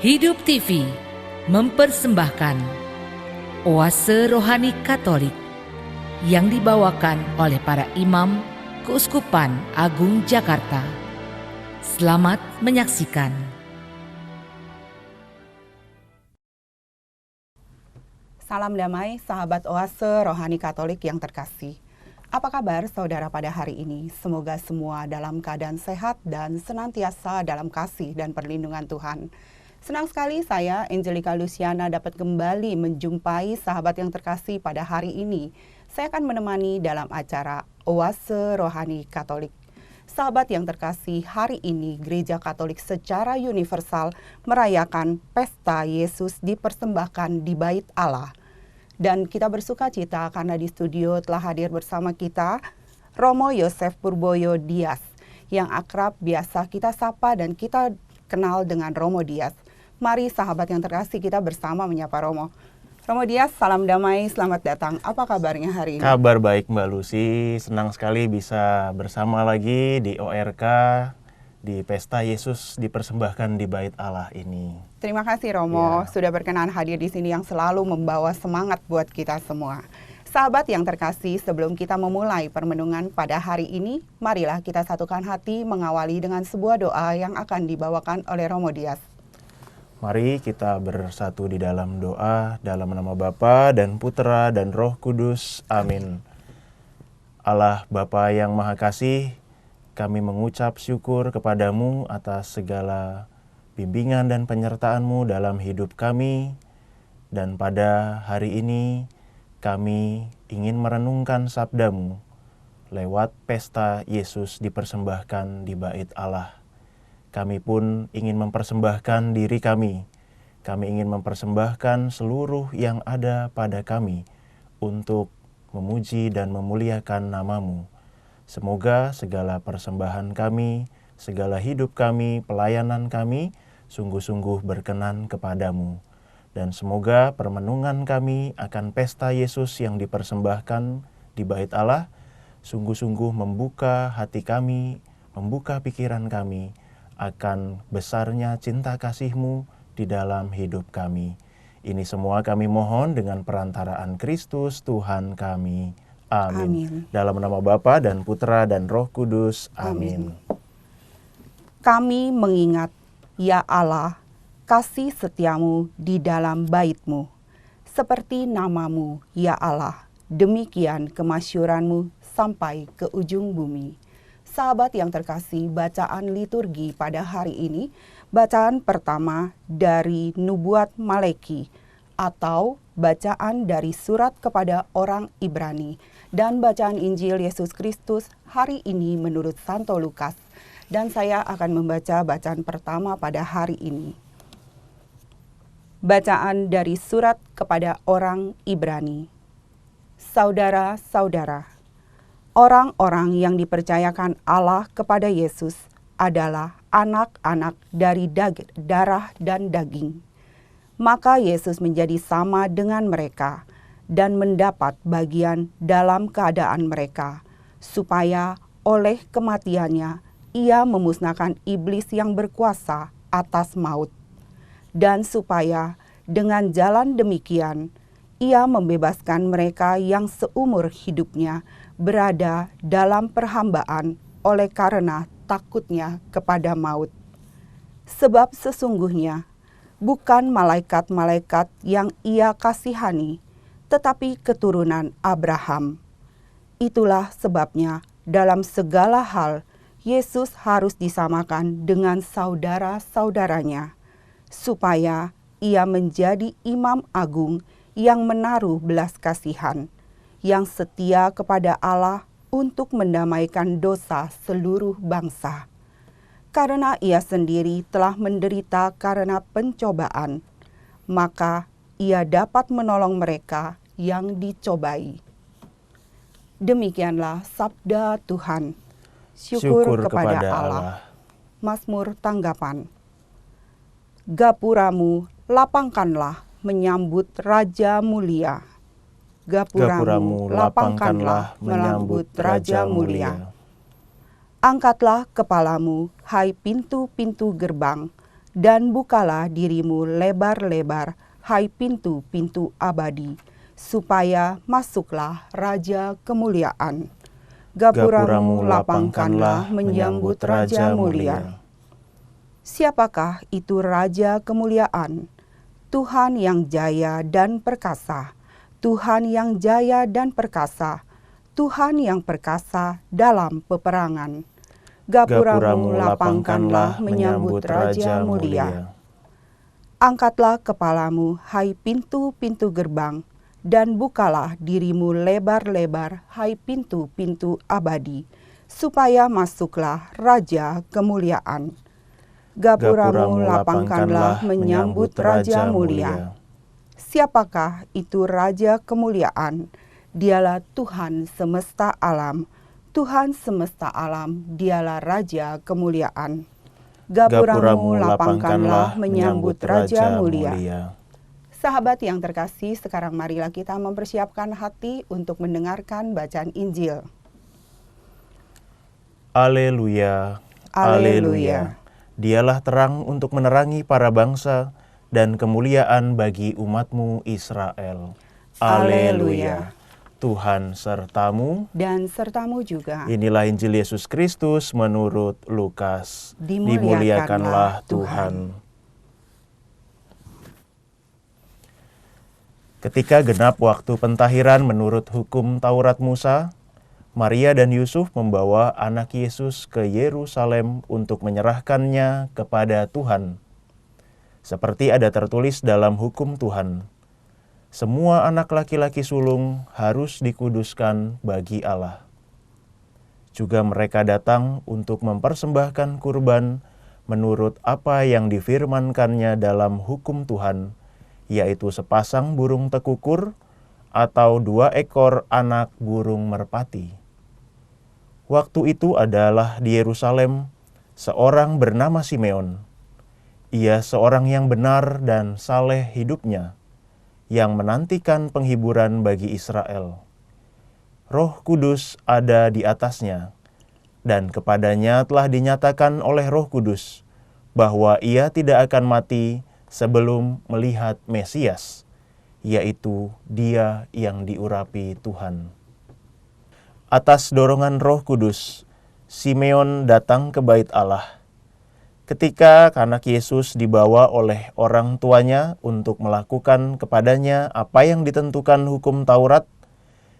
Hidup TV mempersembahkan Oase Rohani Katolik yang dibawakan oleh para imam Keuskupan Agung Jakarta. Selamat menyaksikan. Salam damai sahabat Oase Rohani Katolik yang terkasih. Apa kabar saudara pada hari ini? Semoga semua dalam keadaan sehat dan senantiasa dalam kasih dan perlindungan Tuhan. Senang sekali saya, Angelica Luciana, dapat kembali menjumpai sahabat yang terkasih pada hari ini. Saya akan menemani dalam acara Oase Rohani Katolik. Sahabat yang terkasih, hari ini Gereja Katolik secara universal merayakan Pesta Yesus dipersembahkan di Bait Allah. Dan kita bersuka cita karena di studio telah hadir bersama kita Romo Yosef Purboyo Dias, yang akrab biasa kita sapa dan kita kenal dengan Romo Dias. Mari sahabat yang terkasih, kita bersama menyapa Romo. Romo Dias, salam damai, selamat datang. Apa kabarnya hari ini? Kabar baik Mbak Lucy, senang sekali bisa bersama lagi di ORK, di Pesta Yesus dipersembahkan di Bait Allah ini. Terima kasih Romo, sudah berkenan hadir di sini yang selalu membawa semangat buat kita semua. Sahabat yang terkasih, sebelum kita memulai permenungan pada hari ini, marilah kita satukan hati mengawali dengan sebuah doa yang akan dibawakan oleh Romo Dias. Mari kita bersatu di dalam doa, dalam nama Bapa dan Putera dan Roh Kudus. Amin. Allah Bapa yang Maha Kasih, kami mengucap syukur kepadamu atas segala bimbingan dan penyertaan-Mu dalam hidup kami. Dan pada hari ini kami ingin merenungkan sabda-Mu lewat pesta Yesus dipersembahkan di Bait Allah. Kami pun ingin mempersembahkan diri kami. Kami ingin mempersembahkan seluruh yang ada pada kami untuk memuji dan memuliakan nama-Mu. Semoga segala persembahan kami, segala hidup kami, pelayanan kami, sungguh-sungguh berkenan kepadamu. Dan semoga permenungan kami akan pesta Yesus yang dipersembahkan di Bait Allah, sungguh-sungguh membuka hati kami, membuka pikiran kami, akan besarnya cinta kasih-Mu di dalam hidup kami. Ini semua kami mohon dengan perantaraan Kristus Tuhan kami. Amin. Dalam nama Bapa dan Putera dan Roh Kudus. Amin. Kami mengingat, ya Allah, kasih setiamu di dalam bait-Mu. Seperti nama-Mu, ya Allah, demikian kemasyuran-Mu sampai ke ujung bumi. Sahabat yang terkasih, bacaan liturgi pada hari ini, bacaan pertama dari Nubuat Maleki atau bacaan dari surat kepada orang Ibrani, dan bacaan Injil Yesus Kristus hari ini menurut Santo Lukas. Dan saya akan membaca bacaan pertama pada hari ini. Bacaan dari surat kepada orang Ibrani. Saudara-saudara, orang-orang yang dipercayakan Allah kepada Yesus adalah anak-anak dari darah dan daging. Maka Yesus menjadi sama dengan mereka dan mendapat bagian dalam keadaan mereka, supaya oleh kematiannya ia memusnahkan iblis yang berkuasa atas maut, dan supaya dengan jalan demikian ia membebaskan mereka yang seumur hidupnya berada dalam perhambaan oleh karena takutnya kepada maut. Sebab sesungguhnya bukan malaikat-malaikat yang ia kasihani, tetapi keturunan Abraham. Itulah sebabnya dalam segala hal Yesus harus disamakan dengan saudara-saudaranya, supaya ia menjadi imam agung yang menaruh belas kasihan, yang setia kepada Allah untuk mendamaikan dosa seluruh bangsa. Karena ia sendiri telah menderita karena pencobaan, maka ia dapat menolong mereka yang dicobai. Demikianlah sabda Tuhan. Syukur kepada Allah. Mazmur tanggapan. Gapuramu lapangkanlah menyambut Raja mulia. Gapuramu lapangkanlah menyambut Raja mulia. Angkatlah kepalamu, hai pintu-pintu gerbang, dan bukalah dirimu lebar-lebar, hai pintu-pintu abadi, supaya masuklah Raja kemuliaan. Gapuramu lapangkanlah menyambut Raja mulia. Siapakah itu Raja kemuliaan? Tuhan yang jaya dan perkasa, Tuhan yang jaya dan perkasa, Tuhan yang perkasa dalam peperangan. Gapuramu lapangkanlah menyambut Raja mulia. Angkatlah kepalamu, hai pintu-pintu gerbang, dan bukalah dirimu lebar-lebar, hai pintu-pintu abadi, supaya masuklah Raja kemuliaan. Gapuramu lapangkanlah menyambut Raja mulia. Siapakah itu Raja kemuliaan? Dialah Tuhan semesta alam. Tuhan semesta alam, dialah Raja kemuliaan. Gapuramu lapangkanlah menyambut Raja mulia. Sahabat yang terkasih, sekarang marilah kita mempersiapkan hati untuk mendengarkan bacaan Injil. Haleluya, haleluya. Dialah terang untuk menerangi para bangsa dan kemuliaan bagi umat-Mu Israel. Haleluya. Tuhan sertamu Dan sertamu juga. Inilah Injil Yesus Kristus menurut Lukas. Dimuliakanlah Tuhan. Ketika genap waktu pentahiran menurut hukum Taurat Musa, Maria dan Yusuf membawa anak Yesus ke Yerusalem untuk menyerahkannya kepada Tuhan. Seperti ada tertulis dalam hukum Tuhan, semua anak laki-laki sulung harus dikuduskan bagi Allah. Juga mereka datang untuk mempersembahkan kurban menurut apa yang difirmankannya dalam hukum Tuhan, yaitu sepasang burung tekukur atau 2 ekor anak burung merpati. Waktu itu adalah di Yerusalem seorang bernama Simeon. Ia seorang yang benar dan saleh hidupnya, yang menantikan penghiburan bagi Israel. Roh Kudus ada di atasnya, dan kepadanya telah dinyatakan oleh Roh Kudus bahwa ia tidak akan mati sebelum melihat Mesias, yaitu Dia yang diurapi Tuhan. Atas dorongan Roh Kudus, Simeon datang ke Bait Allah. Ketika anak Yesus dibawa oleh orang tuanya untuk melakukan kepadanya apa yang ditentukan hukum Taurat,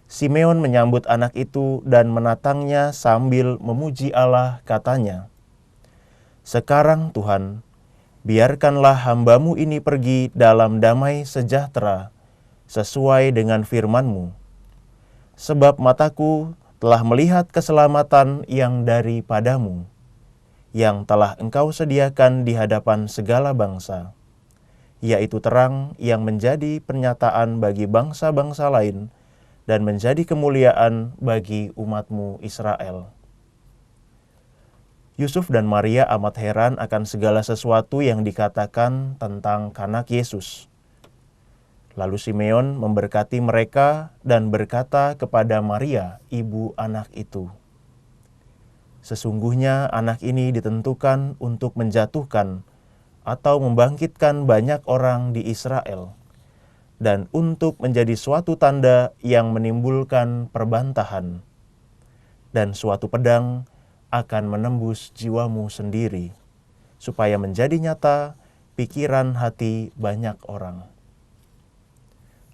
Simeon menyambut anak itu dan menatangnya sambil memuji Allah, katanya, "Sekarang Tuhan, biarkanlah hamba-Mu ini pergi dalam damai sejahtera, sesuai dengan firman-Mu. Sebab mataku telah melihat keselamatan yang daripada-Mu, yang telah Engkau sediakan di hadapan segala bangsa, yaitu terang yang menjadi pernyataan bagi bangsa-bangsa lain dan menjadi kemuliaan bagi umat-Mu Israel." Yusuf dan Maria amat heran akan segala sesuatu yang dikatakan tentang kanak Yesus. Lalu Simeon memberkati mereka dan berkata kepada Maria, ibu anak itu, "Sesungguhnya anak ini ditentukan untuk menjatuhkan atau membangkitkan banyak orang di Israel, dan untuk menjadi suatu tanda yang menimbulkan perbantahan, dan suatu pedang akan menembus jiwamu sendiri, supaya menjadi nyata pikiran hati banyak orang."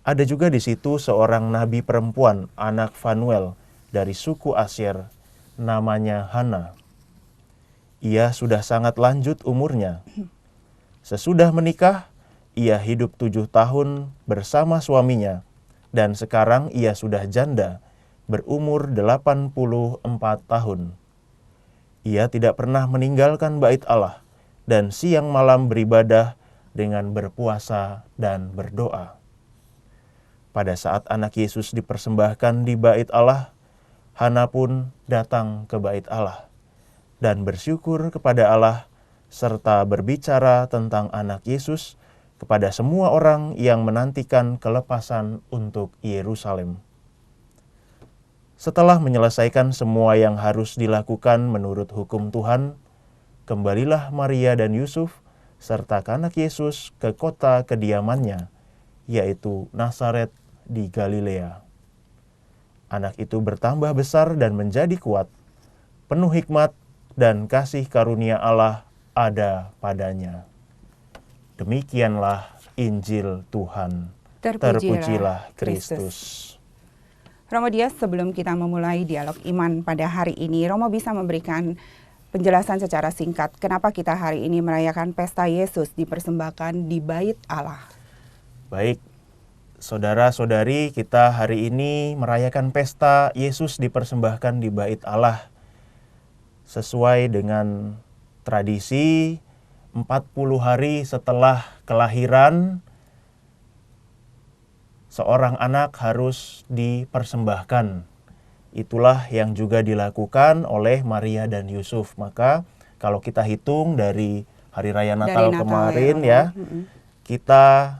Ada juga di situ seorang nabi perempuan, anak Fanuel, dari suku Asyer, namanya Hana. Ia sudah sangat lanjut umurnya. Sesudah menikah, ia hidup 7 tahun bersama suaminya, dan sekarang ia sudah janda, berumur 84 tahun. Ia tidak pernah meninggalkan bait Allah, dan siang malam beribadah dengan berpuasa dan berdoa. Pada saat anak Yesus dipersembahkan di bait Allah, Hana pun datang ke bait Allah dan bersyukur kepada Allah serta berbicara tentang anak Yesus kepada semua orang yang menantikan kelepasan untuk Yerusalem. Setelah menyelesaikan semua yang harus dilakukan menurut hukum Tuhan, kembalilah Maria dan Yusuf serta anak Yesus ke kota kediamannya, yaitu Nazaret di Galilea. Anak itu bertambah besar dan menjadi kuat, penuh hikmat dan kasih karunia Allah ada padanya. Demikianlah Injil Tuhan. Terpujilah Kristus. Romo Dias, sebelum kita memulai dialog iman pada hari ini, Romo bisa memberikan penjelasan secara singkat kenapa kita hari ini merayakan pesta Yesus dipersembahkan di Bait Allah. Baik, saudara-saudari, kita hari ini merayakan pesta Yesus dipersembahkan di Bait Allah. Sesuai dengan tradisi, 40 hari setelah kelahiran, seorang anak harus dipersembahkan. Itulah yang juga dilakukan oleh Maria dan Yusuf. Maka kalau kita hitung dari hari raya Natal kemarin ya, kita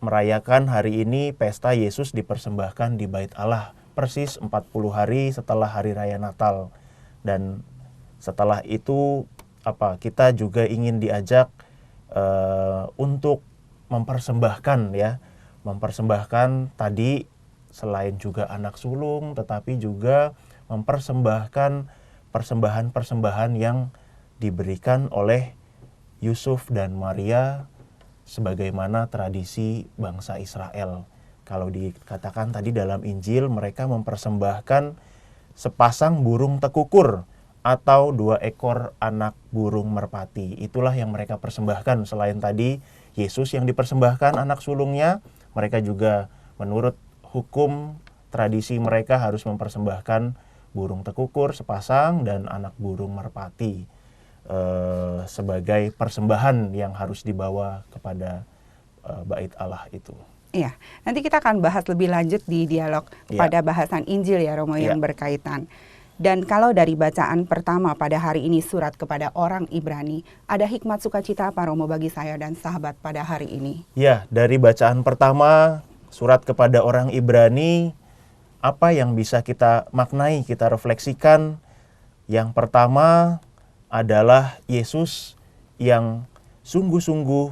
merayakan hari ini pesta Yesus dipersembahkan di Bait Allah. Persis 40 hari setelah hari raya Natal. Dan setelah itu kita juga ingin diajak untuk mempersembahkan ya. Mempersembahkan tadi selain juga anak sulung, tetapi juga mempersembahkan persembahan-persembahan yang diberikan oleh Yusuf dan Maria sebagaimana tradisi bangsa Israel. Kalau dikatakan tadi dalam Injil, mereka mempersembahkan sepasang burung tekukur atau 2 ekor anak burung merpati. Itulah yang mereka persembahkan. Selain tadi Yesus yang dipersembahkan anak sulungnya, mereka juga menurut hukum tradisi mereka harus mempersembahkan burung tekukur sepasang dan anak burung merpati sebagai persembahan yang harus dibawa kepada Bait Allah itu. Iya, nanti kita akan bahas lebih lanjut di dialog pada bahasan Injil ya Romo yang berkaitan. Dan kalau dari bacaan pertama pada hari ini surat kepada orang Ibrani, ada hikmat sukacita apa Romo bagi saya dan sahabat pada hari ini? Ya, dari bacaan pertama surat kepada orang Ibrani, apa yang bisa kita maknai, kita refleksikan? Yang pertama adalah Yesus yang sungguh-sungguh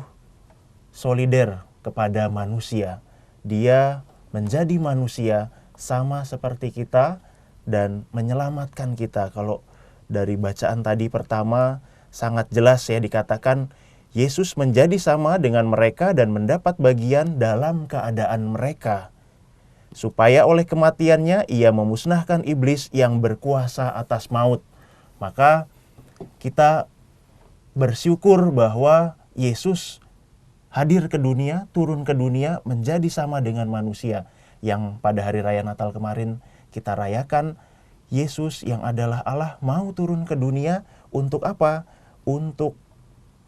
solider kepada manusia. Dia menjadi manusia sama seperti kita dan menyelamatkan kita. Kalau dari bacaan tadi pertama sangat jelas ya dikatakan Yesus menjadi sama dengan mereka dan mendapat bagian dalam keadaan mereka, supaya oleh kematiannya ia memusnahkan iblis yang berkuasa atas maut. Maka kita bersyukur bahwa Yesus hadir ke dunia, turun ke dunia, menjadi sama dengan manusia. Yang pada hari raya Natal kemarin kita rayakan, Yesus yang adalah Allah mau turun ke dunia untuk apa? Untuk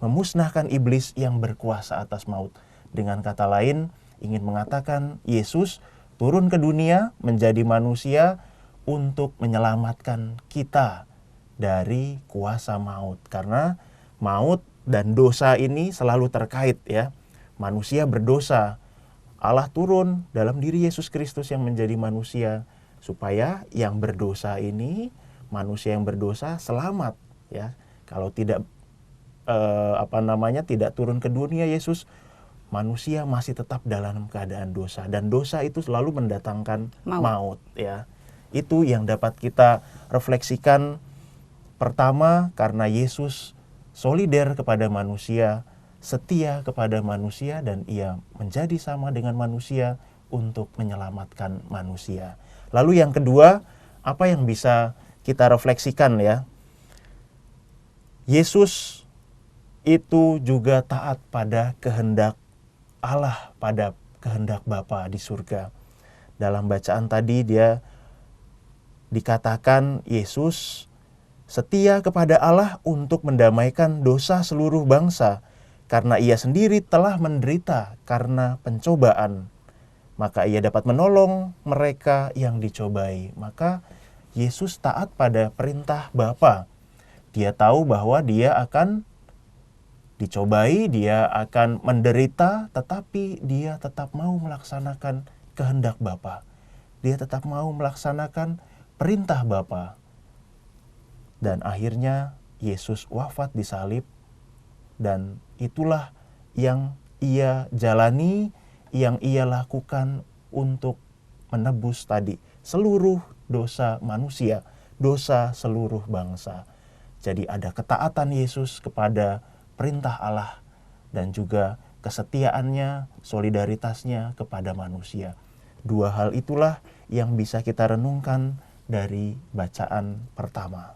memusnahkan iblis yang berkuasa atas maut. Dengan kata lain, ingin mengatakan Yesus turun ke dunia menjadi manusia untuk menyelamatkan kita dari kuasa maut. Karena maut dan dosa ini selalu terkait ya. Manusia berdosa. Allah turun dalam diri Yesus Kristus yang menjadi manusia supaya yang berdosa ini, manusia yang berdosa selamat ya. Kalau tidak tidak turun ke dunia Yesus, manusia masih tetap dalam keadaan dosa dan dosa itu selalu mendatangkan maut ya. Itu yang dapat kita refleksikan. Pertama, karena Yesus solider kepada manusia, setia kepada manusia, dan ia menjadi sama dengan manusia untuk menyelamatkan manusia. Lalu yang kedua, apa yang bisa kita refleksikan ya? Yesus itu juga taat pada kehendak Allah, pada kehendak Bapa di surga. Dalam bacaan tadi dia dikatakan Yesus setia kepada Allah untuk mendamaikan dosa seluruh bangsa, karena ia sendiri telah menderita karena pencobaan. Maka ia dapat menolong mereka yang dicobai. Maka Yesus taat pada perintah Bapa. Dia tahu bahwa dia akan dicobai, dia akan menderita, tetapi dia tetap mau melaksanakan kehendak Bapa. Dia tetap mau melaksanakan perintah Bapa. Dan akhirnya Yesus wafat di salib Dan itulah yang ia jalani, yang ia lakukan untuk menebus tadi seluruh dosa manusia, dosa seluruh bangsa. Jadi ada ketaatan Yesus kepada perintah Allah dan juga kesetiaannya, solidaritasnya kepada manusia. Dua hal itulah yang bisa kita renungkan dari bacaan pertama.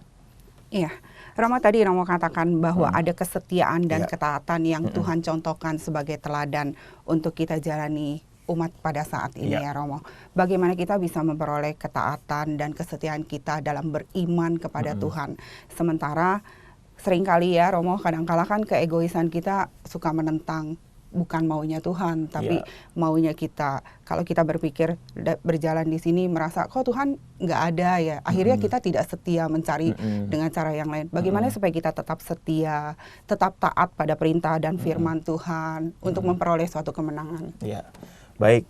Iya, Romo tadi Romo katakan bahwa ada kesetiaan dan Iya. ketaatan yang Tuhan contohkan sebagai teladan untuk kita jalani umat pada saat ini Iya. ya Romo. Bagaimana kita bisa memperoleh ketaatan dan kesetiaan kita dalam beriman kepada Tuhan. Sementara seringkali ya Romo, kadang-kala kan keegoisan kita suka menentang bukan maunya Tuhan, tapi maunya kita. Kalau kita berpikir berjalan di sini merasa kok Tuhan nggak ada ya, akhirnya kita tidak setia mencari dengan cara yang lain. Bagaimana supaya kita tetap setia, tetap taat pada perintah dan firman Tuhan untuk memperoleh suatu kemenangan? Ya, baik.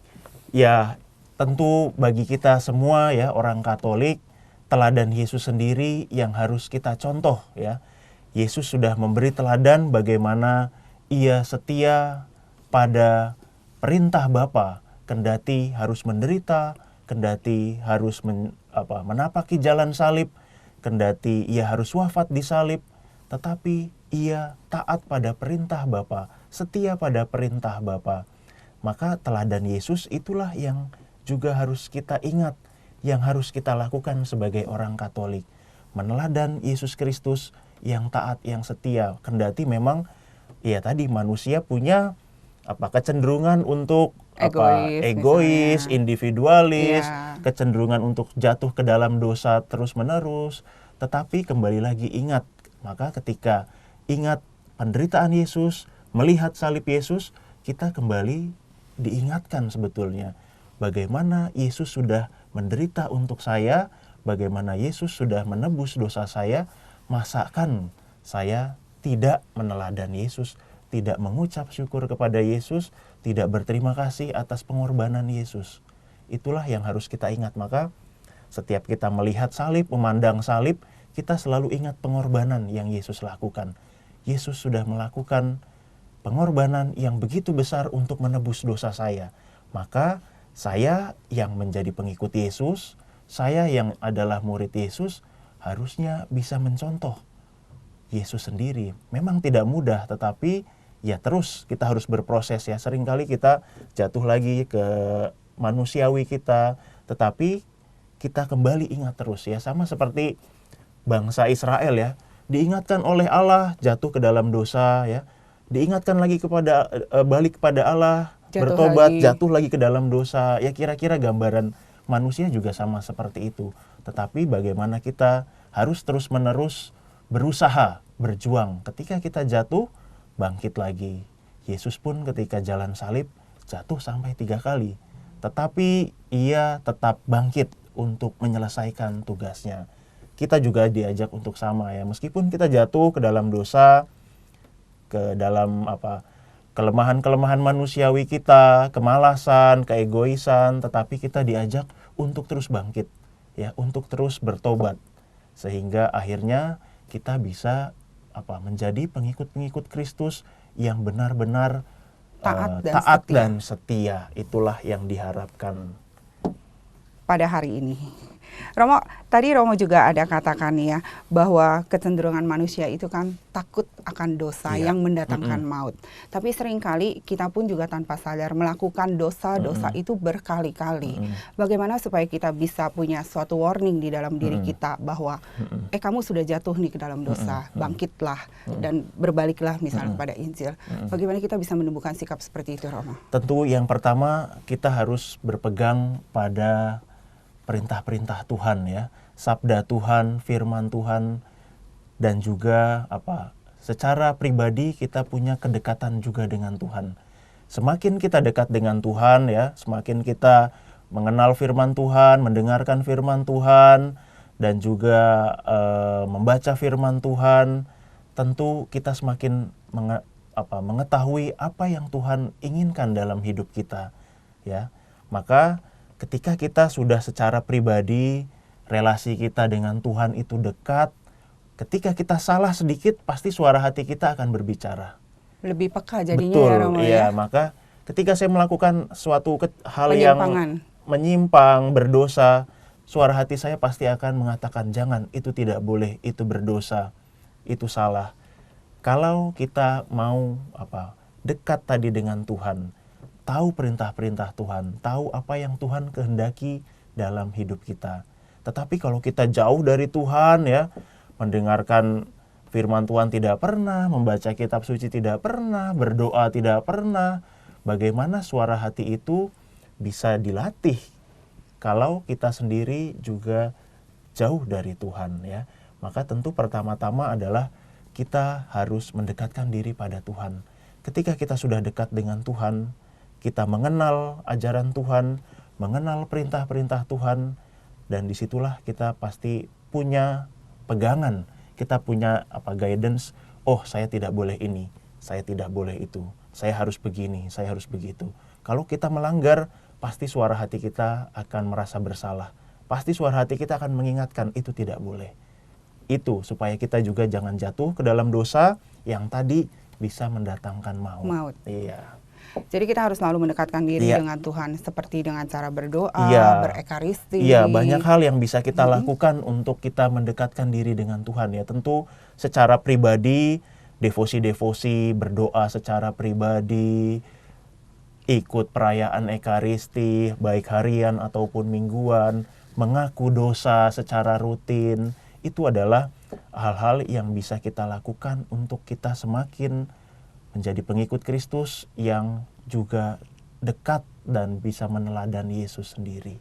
Ya, tentu bagi kita semua ya orang Katolik, teladan Yesus sendiri yang harus kita contoh ya. Yesus sudah memberi teladan bagaimana ia setia pada perintah Bapa, kendati harus menderita, kendati harus menapaki jalan salib, kendati ia harus wafat di salib, tetapi ia taat pada perintah Bapa, setia pada perintah Bapa. Maka teladan Yesus itulah yang juga harus kita ingat, yang harus kita lakukan sebagai orang Katolik. Meneladan Yesus Kristus yang taat, yang setia, kendati memang ya tadi manusia punya kecenderungan untuk egois, individualis, kecenderungan untuk jatuh ke dalam dosa terus-menerus. Tetapi kembali lagi ingat, maka ketika ingat penderitaan Yesus, melihat salib Yesus, kita kembali diingatkan sebetulnya bagaimana Yesus sudah menderita untuk saya, bagaimana Yesus sudah menebus dosa saya. Masakan saya tidak meneladan Yesus, tidak mengucap syukur kepada Yesus, tidak berterima kasih atas pengorbanan Yesus. Itulah yang harus kita ingat. Maka setiap kita melihat salib, memandang salib, kita selalu ingat pengorbanan yang Yesus lakukan. Yesus sudah melakukan pengorbanan yang begitu besar untuk menebus dosa saya. Maka saya yang menjadi pengikut Yesus, saya yang adalah murid Yesus, harusnya bisa mencontoh Yesus sendiri. Memang tidak mudah, tetapi ya terus kita harus berproses ya. Seringkali kita jatuh lagi ke manusiawi kita, tetapi kita kembali ingat terus ya. Sama seperti bangsa Israel ya, diingatkan oleh Allah jatuh ke dalam dosa ya, diingatkan lagi kepada balik kepada Allah, bertobat, jatuh lagi ke dalam dosa. Ya kira-kira gambaran manusia juga sama seperti itu. Tetapi bagaimana kita harus terus-menerus berusaha, berjuang. Ketika kita jatuh, bangkit lagi. Yesus pun ketika jalan salib, jatuh sampai 3 kali. Tetapi ia tetap bangkit untuk menyelesaikan tugasnya. Kita juga diajak untuk sama ya. Meskipun kita jatuh ke dalam dosa, ke dalam kelemahan-kelemahan manusiawi kita, kemalasan, keegoisan, tetapi kita diajak untuk terus bangkit ya, untuk terus bertobat. Sehingga akhirnya kita bisa menjadi pengikut-pengikut Kristus yang benar-benar taat dan setia. Itulah yang diharapkan pada hari ini. Romo, tadi Romo juga ada katakan ya, bahwa kecenderungan manusia itu kan takut akan dosa yang mendatangkan maut. Tapi seringkali kita pun juga tanpa sadar melakukan dosa-dosa itu berkali-kali. Bagaimana supaya kita bisa punya suatu warning di dalam diri kita bahwa kamu sudah jatuh nih ke dalam dosa, bangkitlah dan berbaliklah misalnya pada Injil. Bagaimana kita bisa menumbuhkan sikap seperti itu, Romo? Tentu yang pertama kita harus berpegang pada perintah-perintah Tuhan ya, sabda Tuhan, firman Tuhan, dan juga secara pribadi kita punya kedekatan juga dengan Tuhan. Semakin kita dekat dengan Tuhan ya, semakin kita mengenal firman Tuhan, mendengarkan firman Tuhan, dan juga membaca firman Tuhan, tentu kita semakin mengetahui apa yang Tuhan inginkan dalam hidup kita ya. Maka ketika kita sudah secara pribadi relasi kita dengan Tuhan itu dekat, Ketika kita salah sedikit, pasti suara hati kita akan berbicara. Lebih peka jadinya Betul, ya Romo iya. ya. Maka ketika saya melakukan suatu hal yang Penyimpangan. menyimpang, berdosa, suara hati saya pasti akan mengatakan, jangan, itu tidak boleh, itu berdosa, itu salah. Kalau kita mau dekat tadi dengan Tuhan, tahu perintah-perintah Tuhan, tahu apa yang Tuhan kehendaki dalam hidup kita. Tetapi kalau kita jauh dari Tuhan ya, mendengarkan firman Tuhan tidak pernah, membaca kitab suci tidak pernah, berdoa tidak pernah, bagaimana suara hati itu bisa dilatih kalau kita sendiri juga jauh dari Tuhan ya. Maka tentu pertama-tama adalah kita harus mendekatkan diri pada Tuhan. Ketika kita sudah dekat dengan Tuhan, kita mengenal ajaran Tuhan, mengenal perintah-perintah Tuhan, dan disitulah kita pasti punya pegangan, kita punya guidance, oh saya tidak boleh ini, saya tidak boleh itu, saya harus begini, saya harus begitu. Kalau kita melanggar, pasti suara hati kita akan merasa bersalah. Pasti suara hati kita akan mengingatkan itu tidak boleh. Itu supaya kita juga jangan jatuh ke dalam dosa yang tadi bisa mendatangkan maut. Iya. Jadi kita harus selalu mendekatkan diri Iya. dengan Tuhan seperti dengan cara berdoa, Iya. berekaristi. Iya, banyak hal yang bisa kita lakukan untuk kita mendekatkan diri dengan Tuhan ya. Tentu secara pribadi, devosi-devosi, berdoa secara pribadi, ikut perayaan ekaristi, baik harian ataupun mingguan, mengaku dosa secara rutin, itu adalah hal-hal yang bisa kita lakukan untuk kita semakin menjadi pengikut Kristus yang juga dekat dan bisa meneladani Yesus sendiri.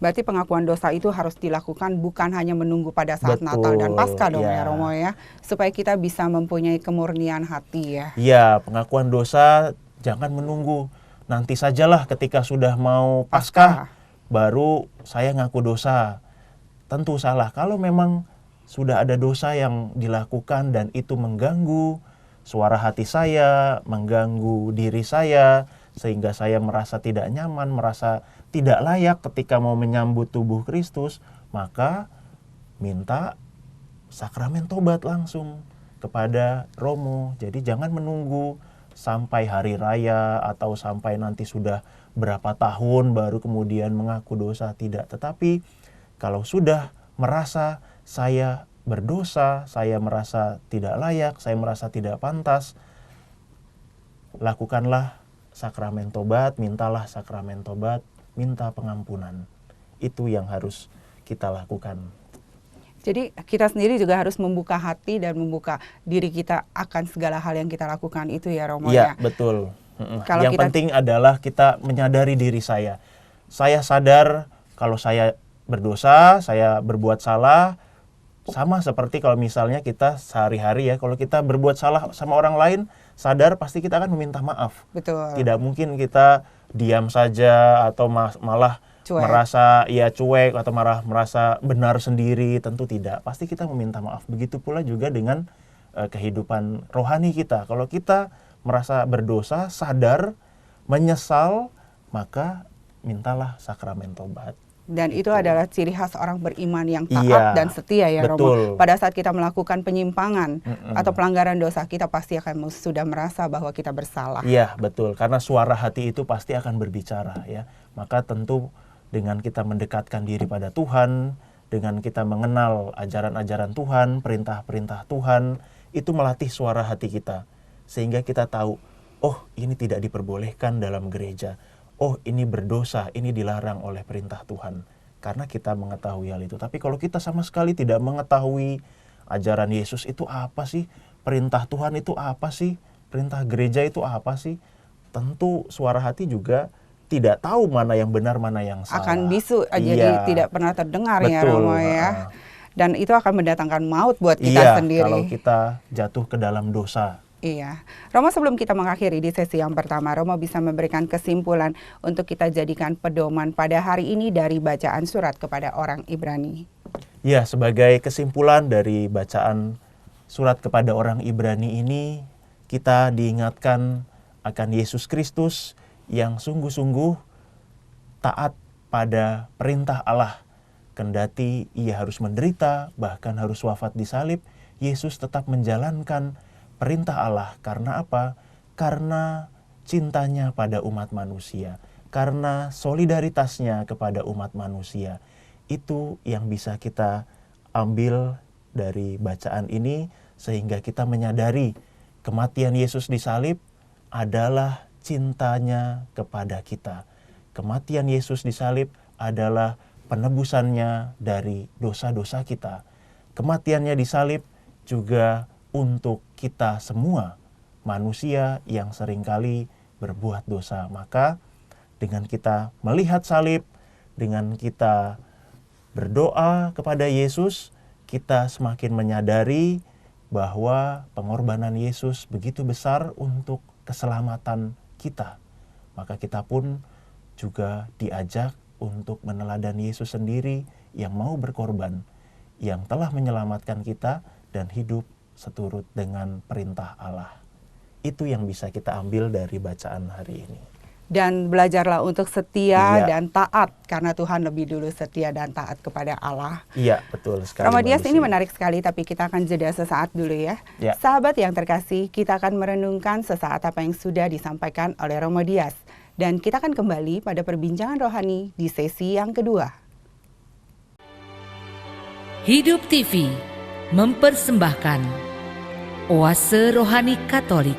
Berarti pengakuan dosa itu harus dilakukan bukan hanya menunggu pada saat Betul, Natal dan Paskah dong ya. ya Romo ya, supaya kita bisa mempunyai kemurnian hati ya. Iya, pengakuan dosa jangan menunggu. Nanti sajalah ketika sudah mau Paskah, baru saya ngaku dosa. Tentu salah. Kalau memang sudah ada dosa yang dilakukan dan itu mengganggu suara hati saya, mengganggu diri saya, sehingga saya merasa tidak nyaman, merasa tidak layak ketika mau menyambut tubuh Kristus, maka minta sakramen tobat langsung kepada Romo. Jadi jangan menunggu sampai hari raya atau sampai nanti sudah berapa tahun baru kemudian mengaku dosa, tidak. Tetapi kalau sudah merasa saya berdosa, saya merasa tidak layak, saya merasa tidak pantas, lakukanlah sakramen tobat, mintalah sakramen tobat, minta pengampunan. Itu yang harus kita lakukan. Jadi kita sendiri juga harus membuka hati dan membuka diri kita akan segala hal yang kita lakukan itu ya Romo Iya, ya. betul. Kalau yang penting adalah kita menyadari diri saya. Saya sadar kalau saya berdosa, saya berbuat salah, sama seperti kalau misalnya kita sehari-hari ya, kalau kita berbuat salah sama orang lain, sadar pasti kita akan meminta maaf. Betul. Tidak mungkin kita diam saja atau malah Cuek. merasa cuek atau merasa benar sendiri, tentu tidak. Pasti kita meminta maaf. Begitu pula juga dengan kehidupan rohani kita. Kalau kita merasa berdosa, sadar, menyesal, maka mintalah sakramen tobat. Dan itu adalah ciri khas orang beriman yang taat Iya, dan setia ya betul. Romo. Pada saat kita melakukan penyimpangan atau pelanggaran dosa, kita pasti akan sudah merasa bahwa kita bersalah. Iya, betul. Karena suara hati itu pasti akan berbicara ya. Maka tentu dengan kita mendekatkan diri pada Tuhan, dengan kita mengenal ajaran-ajaran Tuhan, perintah-perintah Tuhan, itu melatih suara hati kita. Sehingga kita tahu, oh ini tidak diperbolehkan dalam gereja. Oh ini berdosa, ini dilarang oleh perintah Tuhan. Karena kita mengetahui hal itu. Tapi kalau kita sama sekali tidak mengetahui ajaran Yesus itu apa sih? Perintah Tuhan itu apa sih? Perintah gereja itu apa sih? Tentu suara hati juga tidak tahu mana yang benar, mana yang salah. Akan bisu, jadi tidak pernah terdengar ya Romo ya. Dan itu akan mendatangkan maut buat kita sendiri. Kalau kita jatuh ke dalam dosa. Iya, Romo sebelum kita mengakhiri di sesi yang pertama, Romo bisa memberikan kesimpulan untuk kita jadikan pedoman pada hari ini dari bacaan surat kepada orang Ibrani. Ya, sebagai kesimpulan dari bacaan surat kepada orang Ibrani ini, kita diingatkan akan Yesus Kristus yang sungguh-sungguh taat pada perintah Allah. Kendati ia harus menderita, bahkan harus wafat di salib, Yesus tetap menjalankan perintah Allah. Karena apa? Karena cintanya pada umat manusia, karena solidaritasnya kepada umat manusia. Itu yang bisa kita ambil dari bacaan ini, sehingga kita menyadari kematian Yesus di salib adalah cintanya kepada kita. Kematian Yesus di salib adalah penebusannya dari dosa-dosa kita. Kematiannya di salib juga untuk kita semua, manusia yang seringkali berbuat dosa. Maka dengan kita melihat salib, dengan kita berdoa kepada Yesus, kita semakin menyadari bahwa pengorbanan Yesus begitu besar untuk keselamatan kita. Maka kita pun juga diajak untuk meneladani Yesus sendiri yang mau berkorban, yang telah menyelamatkan kita dan hidup seturut dengan perintah Allah. Itu yang bisa kita ambil dari bacaan hari ini. Dan belajarlah untuk setia Iya. dan taat, karena Tuhan lebih dulu setia dan taat kepada Allah. Iya, betul sekali. Romo Dias, Mbak ini Lucy. menarik sekali, tapi kita akan jeda sesaat dulu ya. Ya. Sahabat yang terkasih, kita akan merenungkan sesaat apa yang sudah disampaikan oleh Romo Dias. Dan kita akan kembali pada perbincangan rohani di sesi yang kedua. Hidup TV mempersembahkan Oase Rohani Katolik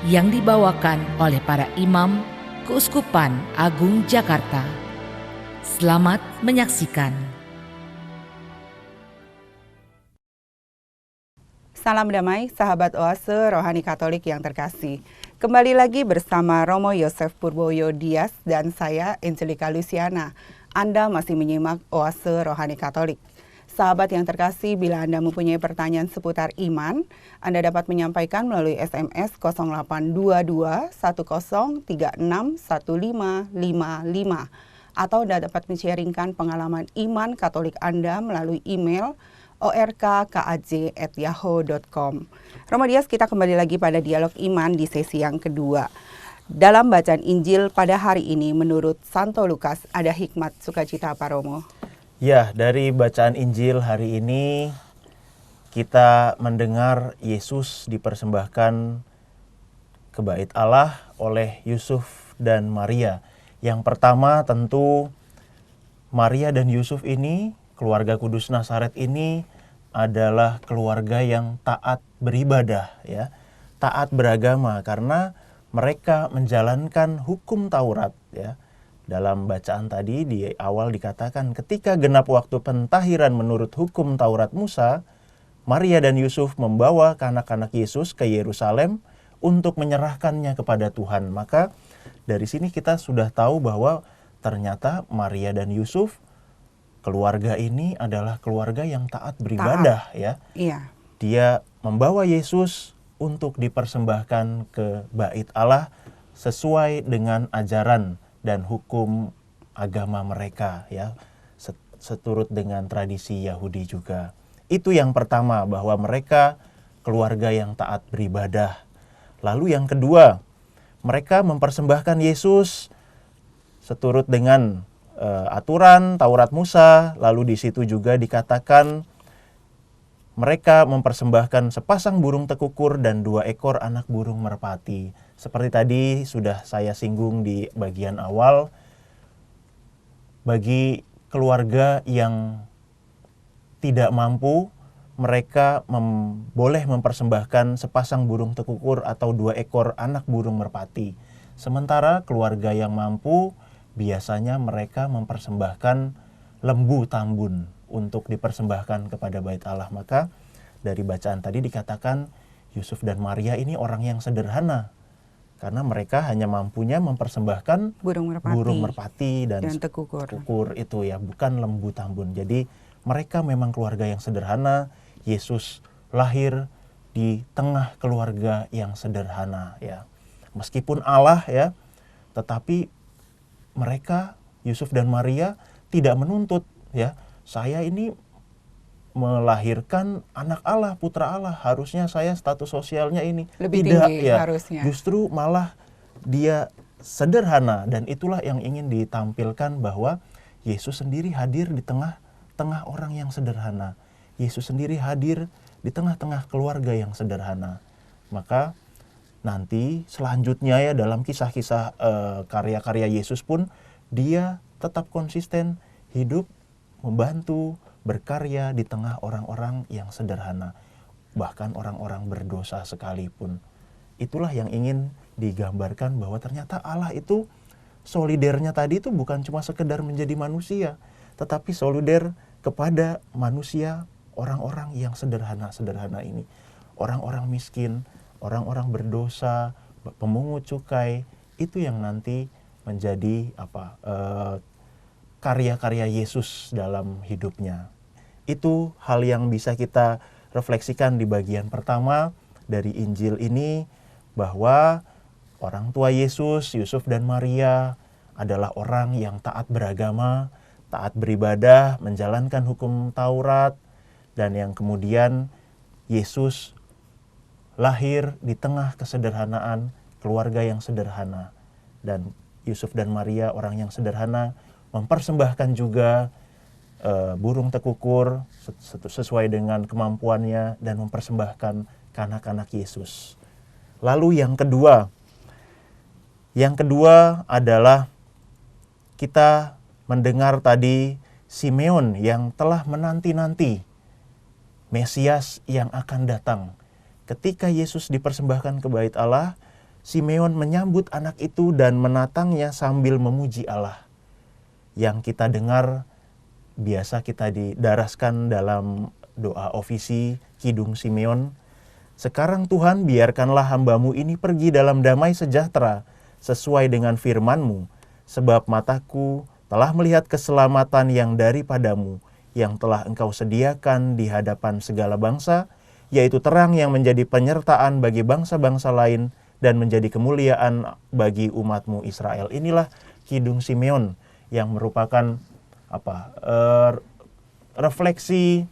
yang dibawakan oleh para imam Keuskupan Agung Jakarta. Selamat menyaksikan. Salam damai, sahabat Oase Rohani Katolik yang terkasih. Kembali lagi bersama Romo Yosef Purboyo Dias dan saya, Angelika Luciana. Anda masih menyimak Oase Rohani Katolik. Sahabat yang terkasih, bila Anda mempunyai pertanyaan seputar iman, Anda dapat menyampaikan melalui SMS 0822 1036 1555 atau Anda dapat men-sharingkan pengalaman iman Katolik Anda melalui email orkaj@yahoo.com. Romo Dias, kita kembali lagi pada dialog iman di sesi yang kedua. Dalam bacaan Injil pada hari ini menurut Santo Lukas, ada hikmat sukacita apa, Romo? Ya, dari bacaan Injil hari ini kita mendengar Yesus dipersembahkan ke Bait Allah oleh Yusuf dan Maria. Yang pertama tentu Maria dan Yusuf ini, keluarga kudus Nazaret ini adalah keluarga yang taat beribadah, ya, taat beragama karena mereka menjalankan hukum Taurat, ya. Dalam bacaan tadi di awal dikatakan ketika genap waktu pentahiran menurut hukum Taurat Musa, Maria dan Yusuf membawa anak-anak Yesus ke Yerusalem untuk menyerahkannya kepada Tuhan. Maka dari sini kita sudah tahu bahwa ternyata Maria dan Yusuf, keluarga ini adalah keluarga yang taat beribadah, ya. Iya. Dia membawa Yesus untuk dipersembahkan ke Bait Allah sesuai dengan ajaran dan hukum agama mereka, ya, seturut dengan tradisi Yahudi juga. Itu yang pertama, bahwa mereka keluarga yang taat beribadah. Lalu yang kedua, mereka mempersembahkan Yesus seturut dengan aturan Taurat Musa. Lalu di situ juga dikatakan mereka mempersembahkan sepasang burung tekukur dan 2 ekor anak burung merpati. Seperti tadi sudah saya singgung di bagian awal, bagi keluarga yang tidak mampu, mereka boleh mempersembahkan sepasang burung tekukur atau 2 ekor anak burung merpati. Sementara keluarga yang mampu, biasanya mereka mempersembahkan lembu tambun untuk dipersembahkan kepada Bait Allah. Maka dari bacaan tadi dikatakan Yusuf dan Maria ini orang yang sederhana, karena mereka hanya mampunya mempersembahkan burung merpati dan tekukur itu, ya, bukan lembu tambun. Jadi mereka memang keluarga yang sederhana. Yesus lahir di tengah keluarga yang sederhana, ya. Meskipun Allah, ya, tetapi mereka, Yusuf dan Maria, tidak menuntut, ya, saya ini melahirkan anak Allah, putra Allah, harusnya saya status sosialnya ini Lebih tidak, tinggi, ya. harusnya. Justru malah dia sederhana, dan itulah yang ingin ditampilkan, bahwa Yesus sendiri hadir di tengah-tengah orang yang sederhana. Yesus sendiri hadir di tengah-tengah keluarga yang sederhana. Maka nanti selanjutnya ya dalam kisah-kisah karya-karya Yesus pun dia tetap konsisten hidup, membantu, berkarya di tengah orang-orang yang sederhana, bahkan orang-orang berdosa sekalipun. Itulah yang ingin digambarkan bahwa ternyata Allah itu solidernya tadi itu bukan cuma sekedar menjadi manusia, tetapi solider kepada manusia, orang-orang yang sederhana-sederhana ini. Orang-orang miskin, orang-orang berdosa, pemungut cukai, itu yang nanti menjadi karya-karya Yesus dalam hidupnya. Itu hal yang bisa kita refleksikan di bagian pertama dari Injil ini, bahwa orang tua Yesus, Yusuf dan Maria, adalah orang yang taat beragama, taat beribadah, menjalankan hukum Taurat, dan yang kemudian Yesus lahir di tengah kesederhanaan keluarga yang sederhana. Dan Yusuf dan Maria, orang yang sederhana, mempersembahkan juga burung tekukur sesuai dengan kemampuannya dan mempersembahkan kanak-kanak Yesus. Lalu yang kedua adalah kita mendengar tadi Simeon yang telah menanti-nanti Mesias yang akan datang. Ketika Yesus dipersembahkan ke bait Allah, Simeon menyambut anak itu dan menatangnya sambil memuji Allah. Yang kita dengar biasa kita didaraskan dalam doa ofisi Kidung Simeon. Sekarang Tuhan, biarkanlah hamba-Mu ini pergi dalam damai sejahtera sesuai dengan firman-Mu, sebab mataku telah melihat keselamatan yang daripadamu, yang telah Engkau sediakan di hadapan segala bangsa, yaitu terang yang menjadi penyertaan bagi bangsa-bangsa lain dan menjadi kemuliaan bagi umat-Mu Israel. Inilah Kidung Simeon yang merupakan refleksi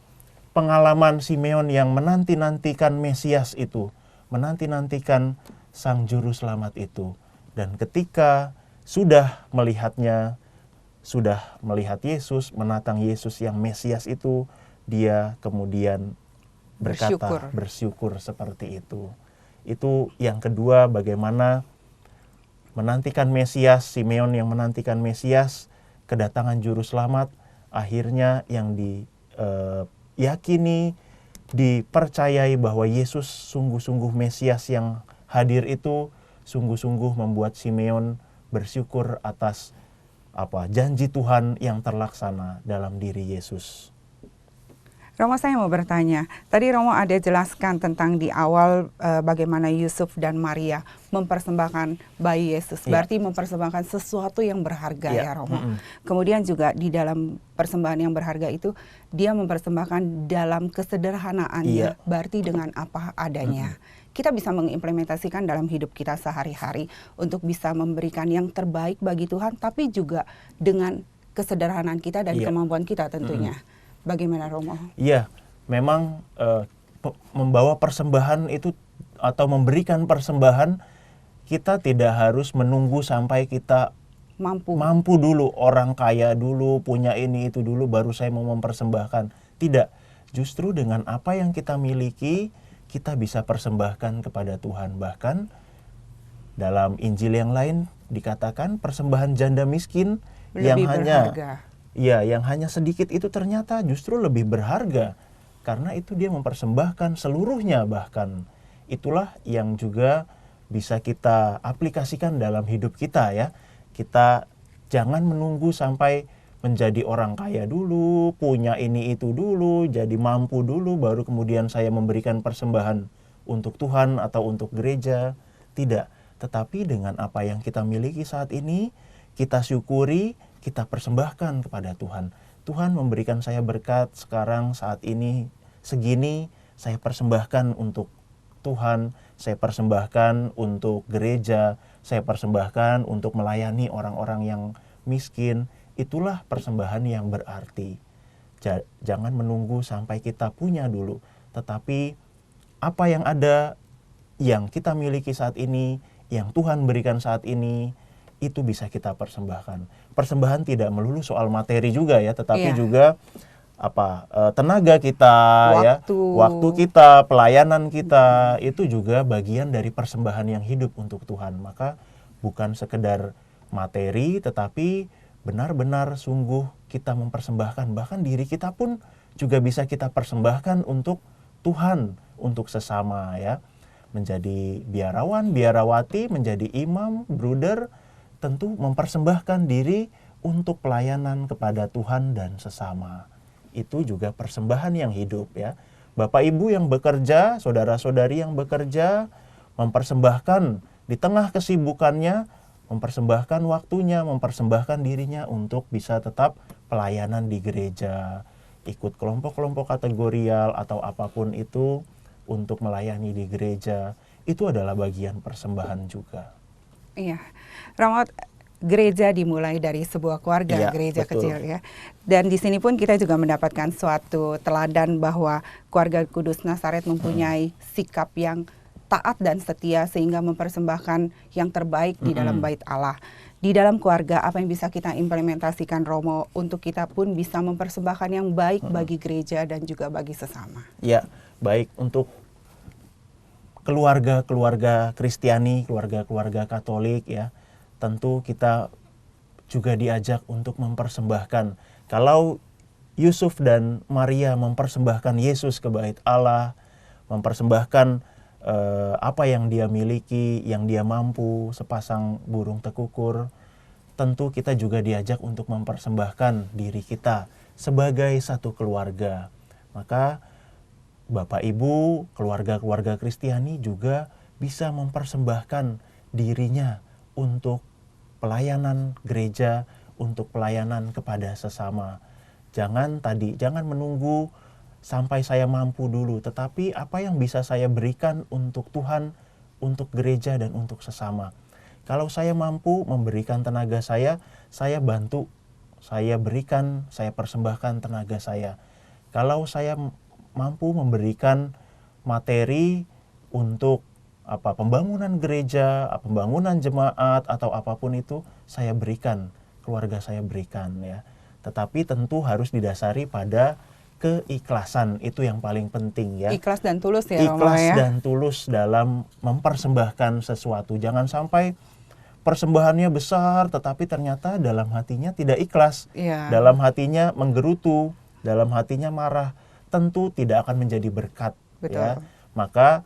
pengalaman Simeon yang menanti-nantikan Mesias itu, menanti-nantikan Sang Juru Selamat itu. Dan ketika sudah melihatnya, sudah melihat Yesus, menatang Yesus yang Mesias itu, dia kemudian berkata, bersyukur seperti itu. Itu yang kedua, bagaimana menantikan Mesias, Simeon yang menantikan Mesias, kedatangan Juru Selamat, akhirnya yang diyakini, dipercayai bahwa Yesus sungguh-sungguh Mesias yang hadir itu, sungguh-sungguh membuat Simeon bersyukur atas janji Tuhan yang terlaksana dalam diri Yesus. Romo, saya mau bertanya, tadi Romo ada jelaskan tentang di awal bagaimana Yusuf dan Maria mempersembahkan bayi Yesus, berarti mempersembahkan sesuatu yang berharga ya Romo. Kemudian juga di dalam persembahan yang berharga itu, dia mempersembahkan dalam kesederhanaannya, berarti dengan apa adanya. Kita bisa mengimplementasikan dalam hidup kita sehari-hari untuk bisa memberikan yang terbaik bagi Tuhan, tapi juga dengan kesederhanaan kita dan kemampuan kita tentunya. Bagaimana Romo? Iya, memang membawa persembahan itu atau memberikan persembahan, kita tidak harus menunggu sampai kita mampu dulu, orang kaya dulu, punya ini itu dulu, baru saya mau mempersembahkan. Tidak, justru dengan apa yang kita miliki, kita bisa persembahkan kepada Tuhan. Bahkan dalam Injil yang lain dikatakan persembahan janda miskin lebih yang berharga. yang hanya sedikit itu ternyata justru lebih berharga, karena itu dia mempersembahkan seluruhnya. Bahkan itulah yang juga bisa kita aplikasikan dalam hidup kita ya. Kita jangan menunggu sampai menjadi orang kaya dulu, punya ini itu dulu, jadi mampu dulu, baru kemudian saya memberikan persembahan untuk Tuhan atau untuk gereja. Tidak, tetapi dengan apa yang kita miliki saat ini, kita syukuri, kita persembahkan kepada Tuhan. Tuhan memberikan saya berkat sekarang, saat ini, segini, saya persembahkan untuk Tuhan, saya persembahkan untuk gereja, saya persembahkan untuk melayani orang-orang yang miskin. Itulah persembahan yang berarti. Jangan menunggu sampai kita punya dulu, tetapi apa yang ada, yang kita miliki saat ini, yang Tuhan berikan saat ini, itu bisa kita persembahkan. Persembahan tidak melulu soal materi juga ya, tetapi juga tenaga kita, waktu kita, pelayanan kita, itu juga bagian dari persembahan yang hidup untuk Tuhan. Maka bukan sekedar materi, tetapi benar-benar sungguh kita mempersembahkan. Bahkan diri kita pun juga bisa kita persembahkan untuk Tuhan, untuk sesama ya. Menjadi biarawan, biarawati, menjadi imam, bruder, tentu mempersembahkan diri untuk pelayanan kepada Tuhan dan sesama. Itu juga persembahan yang hidup ya. Bapak Ibu yang bekerja, saudara-saudari yang bekerja, mempersembahkan di tengah kesibukannya, mempersembahkan waktunya, mempersembahkan dirinya untuk bisa tetap pelayanan di gereja, ikut kelompok-kelompok kategorial atau apapun itu untuk melayani di gereja. Itu adalah bagian persembahan juga. Iya, Romo, gereja dimulai dari sebuah keluarga, gereja betul. kecil ya. Dan di sini pun kita juga mendapatkan suatu teladan bahwa keluarga Kudus Nazaret mempunyai sikap yang taat dan setia sehingga mempersembahkan yang terbaik di dalam bait Allah. Di dalam keluarga, apa yang bisa kita implementasikan, Romo, untuk kita pun bisa mempersembahkan yang baik bagi gereja dan juga bagi sesama? Ya, baik untuk keluarga-keluarga Kristiani, keluarga-keluarga Katolik ya, tentu kita juga diajak untuk mempersembahkan. Kalau Yusuf dan Maria mempersembahkan Yesus ke bait Allah, mempersembahkan apa yang dia miliki, yang dia mampu, sepasang burung tekukur, tentu kita juga diajak untuk mempersembahkan diri kita sebagai satu keluarga. Maka Bapak Ibu, keluarga-keluarga Kristiani juga bisa mempersembahkan dirinya untuk pelayanan gereja, untuk pelayanan kepada sesama. Jangan menunggu sampai saya mampu dulu, tetapi apa yang bisa saya berikan untuk Tuhan, untuk gereja dan untuk sesama. Kalau saya mampu memberikan tenaga saya bantu, saya berikan, saya persembahkan tenaga saya. Kalau saya mampu memberikan materi untuk pembangunan gereja, pembangunan jemaat atau apapun itu, saya berikan, keluarga saya berikan ya. Tetapi tentu harus didasari pada keikhlasan, itu yang paling penting ya. Ikhlas dan tulus ya, Ikhlas Romo, ya? dan tulus dalam mempersembahkan sesuatu. Jangan sampai persembahannya besar tetapi ternyata dalam hatinya tidak ikhlas. Dalam hatinya menggerutu, dalam hatinya marah. Tentu tidak akan menjadi berkat. Betul. Ya. Maka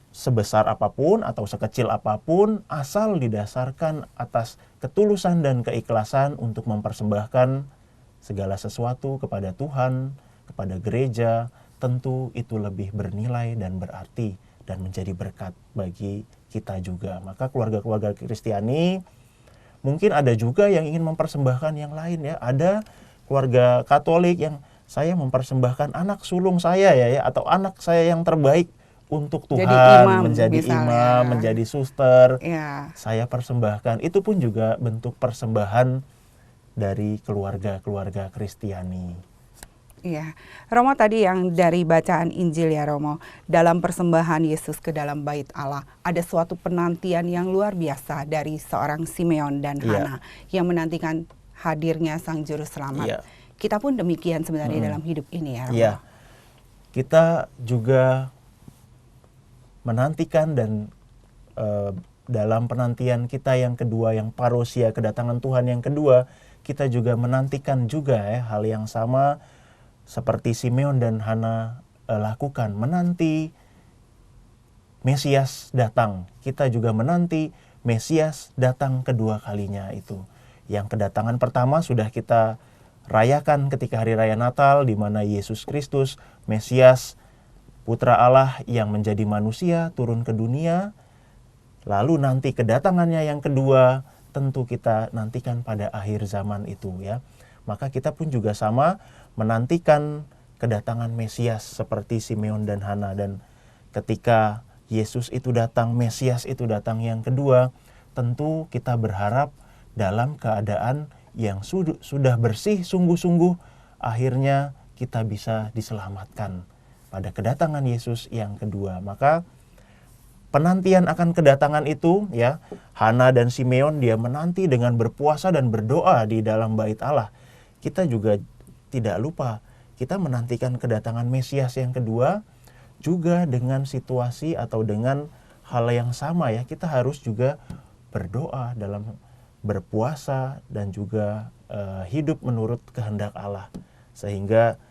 sebesar apapun atau sekecil apapun, asal didasarkan atas ketulusan dan keikhlasan untuk mempersembahkan segala sesuatu kepada Tuhan, kepada gereja, tentu itu lebih bernilai dan berarti dan menjadi berkat bagi kita juga. Maka keluarga-keluarga Kristiani, mungkin ada juga yang ingin mempersembahkan yang lain ya. Ada keluarga Katolik yang saya mempersembahkan anak sulung saya ya, atau anak saya yang terbaik untuk Tuhan, menjadi imam, menjadi suster. Saya persembahkan. Itu pun juga bentuk persembahan dari keluarga-keluarga Kristiani. Iya, Romo, tadi yang dari bacaan Injil ya, Romo, dalam persembahan Yesus ke dalam bait Allah, ada suatu penantian yang luar biasa dari seorang Simeon dan Hana yang menantikan hadirnya Sang Juru Selamat. Kita pun demikian sebenarnya dalam hidup ini ya, Romo. Iya, kita juga menantikan dan dalam penantian kita yang kedua, yang parousia, kedatangan Tuhan yang kedua, kita juga menantikan juga ya hal yang sama seperti Simeon dan Hana lakukan, menanti Mesias datang. Kita juga menanti Mesias datang kedua kalinya itu. Yang kedatangan pertama sudah kita rayakan ketika hari raya Natal, di mana Yesus Kristus, Mesias, Putra Allah yang menjadi manusia turun ke dunia. Lalu nanti kedatangannya yang kedua tentu kita nantikan pada akhir zaman itu ya. Maka kita pun juga sama menantikan kedatangan Mesias seperti Simeon dan Hana. Dan ketika Yesus itu datang, Mesias itu datang yang kedua, tentu kita berharap dalam keadaan yang sudah bersih sungguh-sungguh, akhirnya kita bisa diselamatkan pada kedatangan Yesus yang kedua. Maka penantian akan kedatangan itu ya, Hana dan Simeon dia menanti dengan berpuasa dan berdoa di dalam bait Allah. Kita juga tidak lupa, kita menantikan kedatangan Mesias yang kedua juga dengan situasi atau dengan hal yang sama ya. Kita harus juga berdoa dalam berpuasa dan juga hidup menurut kehendak Allah. Sehingga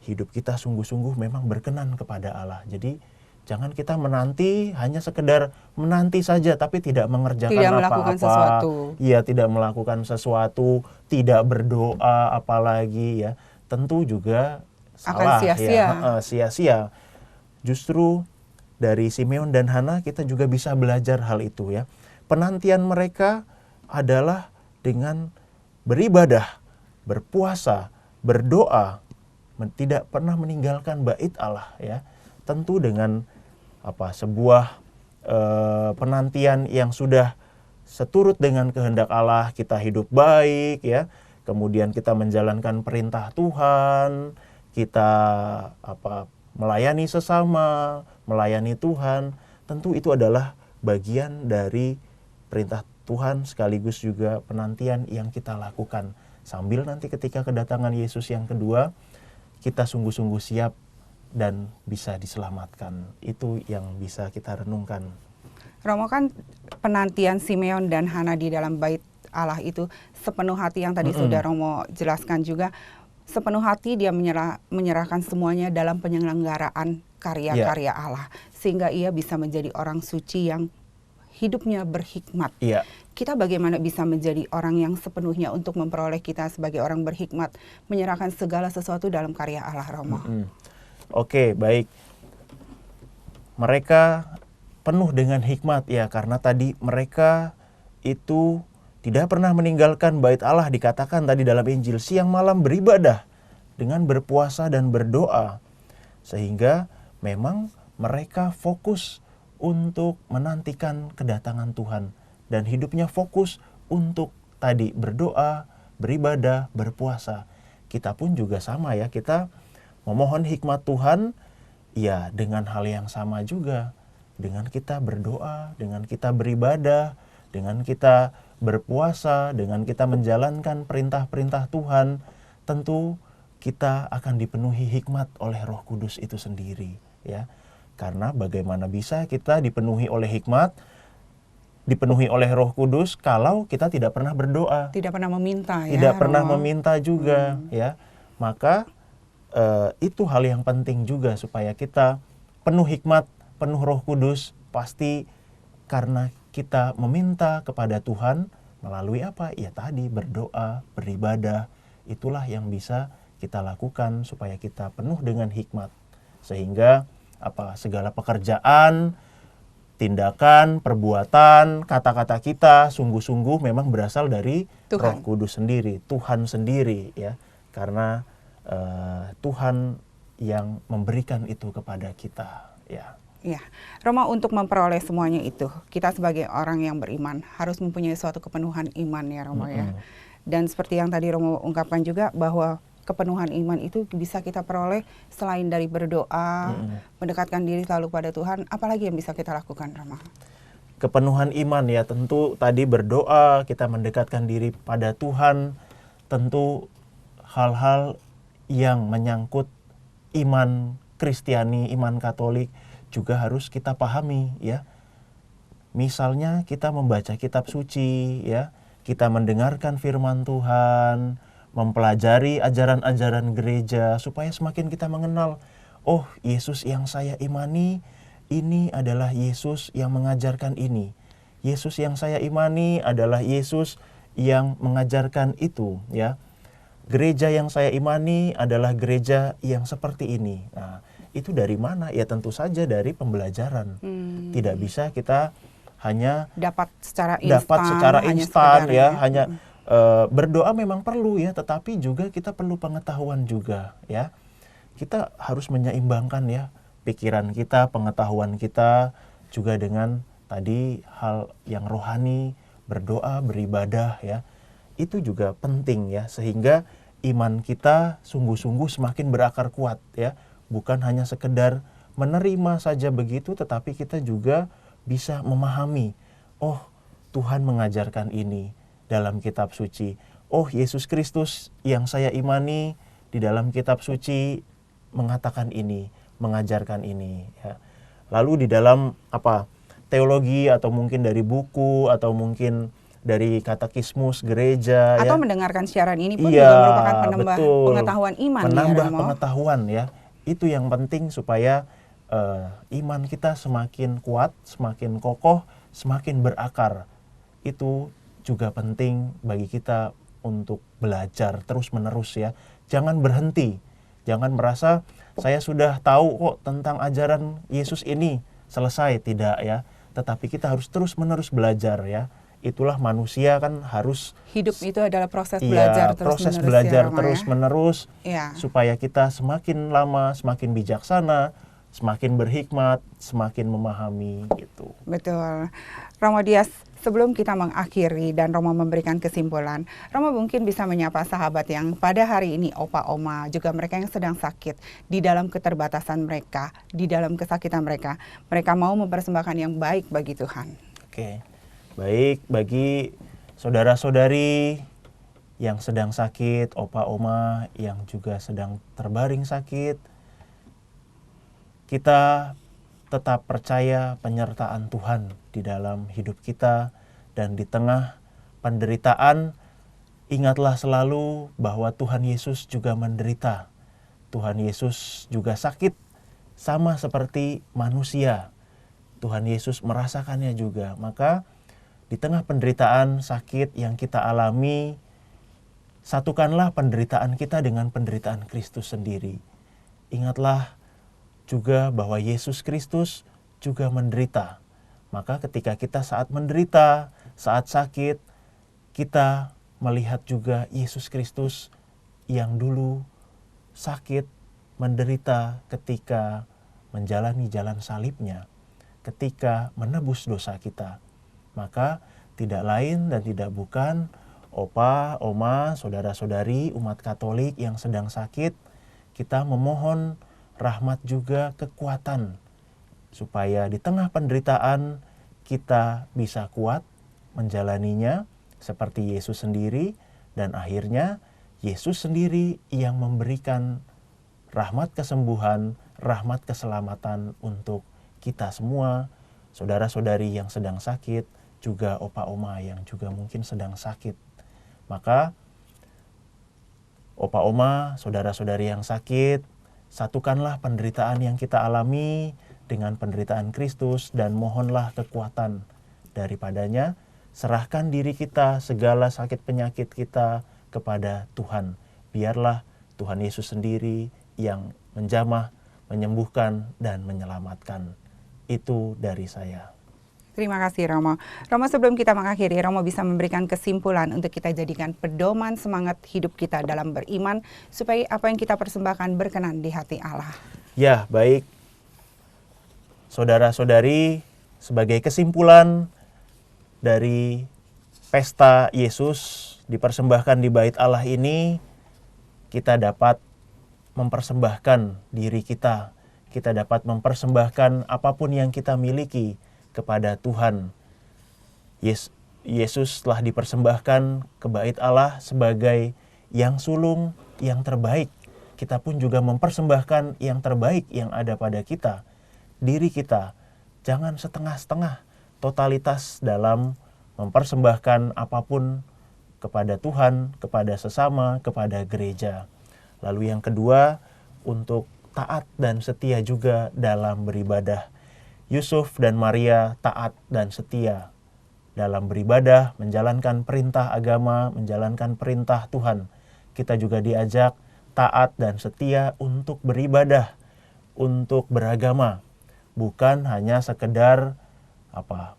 hidup kita sungguh-sungguh memang berkenan kepada Allah. Jadi jangan kita menanti hanya sekedar menanti saja tapi tidak mengerjakan Tidak melakukan apa-apa. sesuatu. Iya, tidak melakukan sesuatu, tidak berdoa apalagi ya. Tentu juga Akan salah sia-sia. ya, sia-sia. Justru dari Simeon dan Hana kita juga bisa belajar hal itu ya. Penantian mereka adalah dengan beribadah, berpuasa, berdoa, tidak pernah meninggalkan bait Allah ya. Tentu dengan sebuah penantian yang sudah seturut dengan kehendak Allah, kita hidup baik ya. Kemudian kita menjalankan perintah Tuhan, kita melayani sesama, melayani Tuhan. Tentu itu adalah bagian dari perintah Tuhan sekaligus juga penantian yang kita lakukan. Sambil nanti ketika kedatangan Yesus yang kedua, kita sungguh-sungguh siap dan bisa diselamatkan. Itu yang bisa kita renungkan. Romo, kan penantian Simeon dan Hana di dalam bait Allah itu sepenuh hati yang tadi sudah Romo jelaskan juga. Sepenuh hati dia menyerahkan semuanya dalam penyelenggaraan karya-karya Allah. Sehingga ia bisa menjadi orang suci yang hidupnya berhikmat. Iya. Kita bagaimana bisa menjadi orang yang sepenuhnya untuk memperoleh kita sebagai orang berhikmat, menyerahkan segala sesuatu dalam karya Allah, Romo. Oke, baik. Mereka penuh dengan hikmat ya, karena tadi mereka itu tidak pernah meninggalkan bait Allah, dikatakan tadi dalam Injil, siang malam beribadah dengan berpuasa dan berdoa. Sehingga memang mereka fokus untuk menantikan kedatangan Tuhan. Dan hidupnya fokus untuk tadi berdoa, beribadah, berpuasa. Kita pun juga sama ya, kita memohon hikmat Tuhan ya dengan hal yang sama juga. Dengan kita berdoa, dengan kita beribadah, dengan kita berpuasa, dengan kita menjalankan perintah-perintah Tuhan, tentu kita akan dipenuhi hikmat oleh Roh Kudus itu sendiri ya. Karena bagaimana bisa kita dipenuhi oleh hikmat, dipenuhi oleh Roh Kudus kalau kita tidak pernah berdoa, Tidak pernah meminta ya, tidak pernah Romo. meminta juga ya. Maka itu hal yang penting juga supaya kita penuh hikmat, penuh Roh Kudus, pasti karena kita meminta kepada Tuhan melalui apa? Ya tadi berdoa, beribadah. Itulah yang bisa kita lakukan supaya kita penuh dengan hikmat. Sehingga segala pekerjaan, tindakan, perbuatan, kata-kata kita sungguh-sungguh memang berasal dari Tuhan. Roh Kudus sendiri, Tuhan sendiri ya. Karena Tuhan yang memberikan itu kepada kita ya. Ya, Romo, untuk memperoleh semuanya itu, kita sebagai orang yang beriman harus mempunyai suatu kepenuhan iman ya, Romo ya. Dan seperti yang tadi Romo ungkapkan juga bahwa kepenuhan iman itu bisa kita peroleh selain dari berdoa, mendekatkan diri selalu pada Tuhan, apalagi yang bisa kita lakukan, Romo? Kepenuhan iman ya, tentu tadi berdoa, kita mendekatkan diri pada Tuhan, tentu hal-hal yang menyangkut iman Kristiani, iman Katolik juga harus kita pahami ya. Misalnya kita membaca kitab suci ya, kita mendengarkan firman Tuhan, mempelajari ajaran-ajaran gereja supaya semakin kita mengenal, oh Yesus yang saya imani ini adalah Yesus yang mengajarkan ini. Yesus yang saya imani adalah Yesus yang mengajarkan itu ya. Gereja yang saya imani adalah gereja yang seperti ini. Nah, itu dari mana? Ya tentu saja dari pembelajaran. Tidak bisa kita hanya dapat secara instan ya, hanya berdoa memang perlu ya, tetapi juga kita perlu pengetahuan juga ya. Kita harus menyeimbangkan ya pikiran kita, pengetahuan kita juga dengan tadi hal yang rohani, berdoa, beribadah ya. Itu juga penting ya, sehingga iman kita sungguh-sungguh semakin berakar kuat ya. Bukan hanya sekedar menerima saja begitu, tetapi kita juga bisa memahami, oh Tuhan mengajarkan ini dalam kitab suci. Oh Yesus Kristus yang saya imani di dalam kitab suci mengatakan ini, mengajarkan ini ya. Lalu di dalam teologi atau mungkin dari buku atau mungkin dari katekismus gereja Atau ya. mendengarkan siaran ini pun Iya, juga merupakan penambah betul. pengetahuan iman Menambah ya, Romo. pengetahuan ya. Itu yang penting supaya iman kita semakin kuat, semakin kokoh, semakin berakar. Itu juga penting bagi kita untuk belajar terus-menerus ya. Jangan berhenti. Jangan merasa saya sudah tahu kok tentang ajaran Yesus ini, selesai, tidak ya. Tetapi kita harus terus-menerus belajar ya. Itulah manusia kan harus Hidup itu adalah proses belajar proses terus-menerus belajar ya, Romo, terus-menerus ya. supaya kita semakin lama semakin bijaksana, semakin berhikmat, semakin memahami gitu. Betul. Romo Dias, sebelum kita mengakhiri dan Romo memberikan kesimpulan, Romo mungkin bisa menyapa sahabat yang pada hari ini, opa, oma, juga mereka yang sedang sakit, di dalam keterbatasan mereka, di dalam kesakitan mereka mau mempersembahkan yang baik bagi Tuhan. Oke, baik bagi saudara-saudari yang sedang sakit, opa, oma yang juga sedang terbaring sakit, kita tetap percaya penyertaan Tuhan di dalam hidup kita, dan di tengah penderitaan ingatlah selalu bahwa Tuhan Yesus juga menderita. Tuhan Yesus juga sakit sama seperti manusia. Tuhan Yesus merasakannya juga. Maka di tengah penderitaan sakit yang kita alami, satukanlah penderitaan kita dengan penderitaan Kristus sendiri. Ingatlah juga bahwa Yesus Kristus juga menderita. Maka ketika kita saat menderita, saat sakit, kita melihat juga Yesus Kristus yang dulu sakit, menderita ketika menjalani jalan salibnya, ketika menebus dosa kita. Maka tidak lain dan tidak bukan opa, oma, saudara-saudari umat Katolik yang sedang sakit, kita memohon rahmat juga kekuatan supaya di tengah penderitaan kita bisa kuat menjalaninya seperti Yesus sendiri, dan akhirnya Yesus sendiri yang memberikan rahmat kesembuhan, rahmat keselamatan untuk kita semua, saudara-saudari yang sedang sakit, juga opa oma yang juga mungkin sedang sakit. Maka opa oma, saudara-saudari yang sakit, satukanlah penderitaan yang kita alami dengan penderitaan Kristus dan mohonlah kekuatan daripadanya. Serahkan diri kita, segala sakit penyakit kita kepada Tuhan. Biarlah Tuhan Yesus sendiri yang menjamah, menyembuhkan, dan menyelamatkan. Itu dari saya. Terima kasih Romo. Romo, sebelum kita mengakhiri, Romo bisa memberikan kesimpulan untuk kita jadikan pedoman semangat hidup kita dalam beriman, supaya apa yang kita persembahkan berkenan di hati Allah. Ya, baik. Saudara-saudari, sebagai kesimpulan dari pesta Yesus dipersembahkan di Bait Allah ini, kita dapat mempersembahkan diri kita. Kita dapat mempersembahkan apapun yang kita miliki kepada Tuhan. Yesus telah dipersembahkan ke Bait Allah sebagai yang sulung, yang terbaik. Kita pun juga mempersembahkan yang terbaik yang ada pada kita, diri kita. Jangan setengah-setengah, totalitas dalam mempersembahkan apapun kepada Tuhan, kepada sesama, kepada gereja. Lalu yang kedua, untuk taat dan setia juga dalam beribadah. Yusuf dan Maria taat dan setia dalam beribadah, menjalankan perintah agama, menjalankan perintah Tuhan. Kita juga diajak taat dan setia untuk beribadah, untuk beragama. Bukan hanya sekedar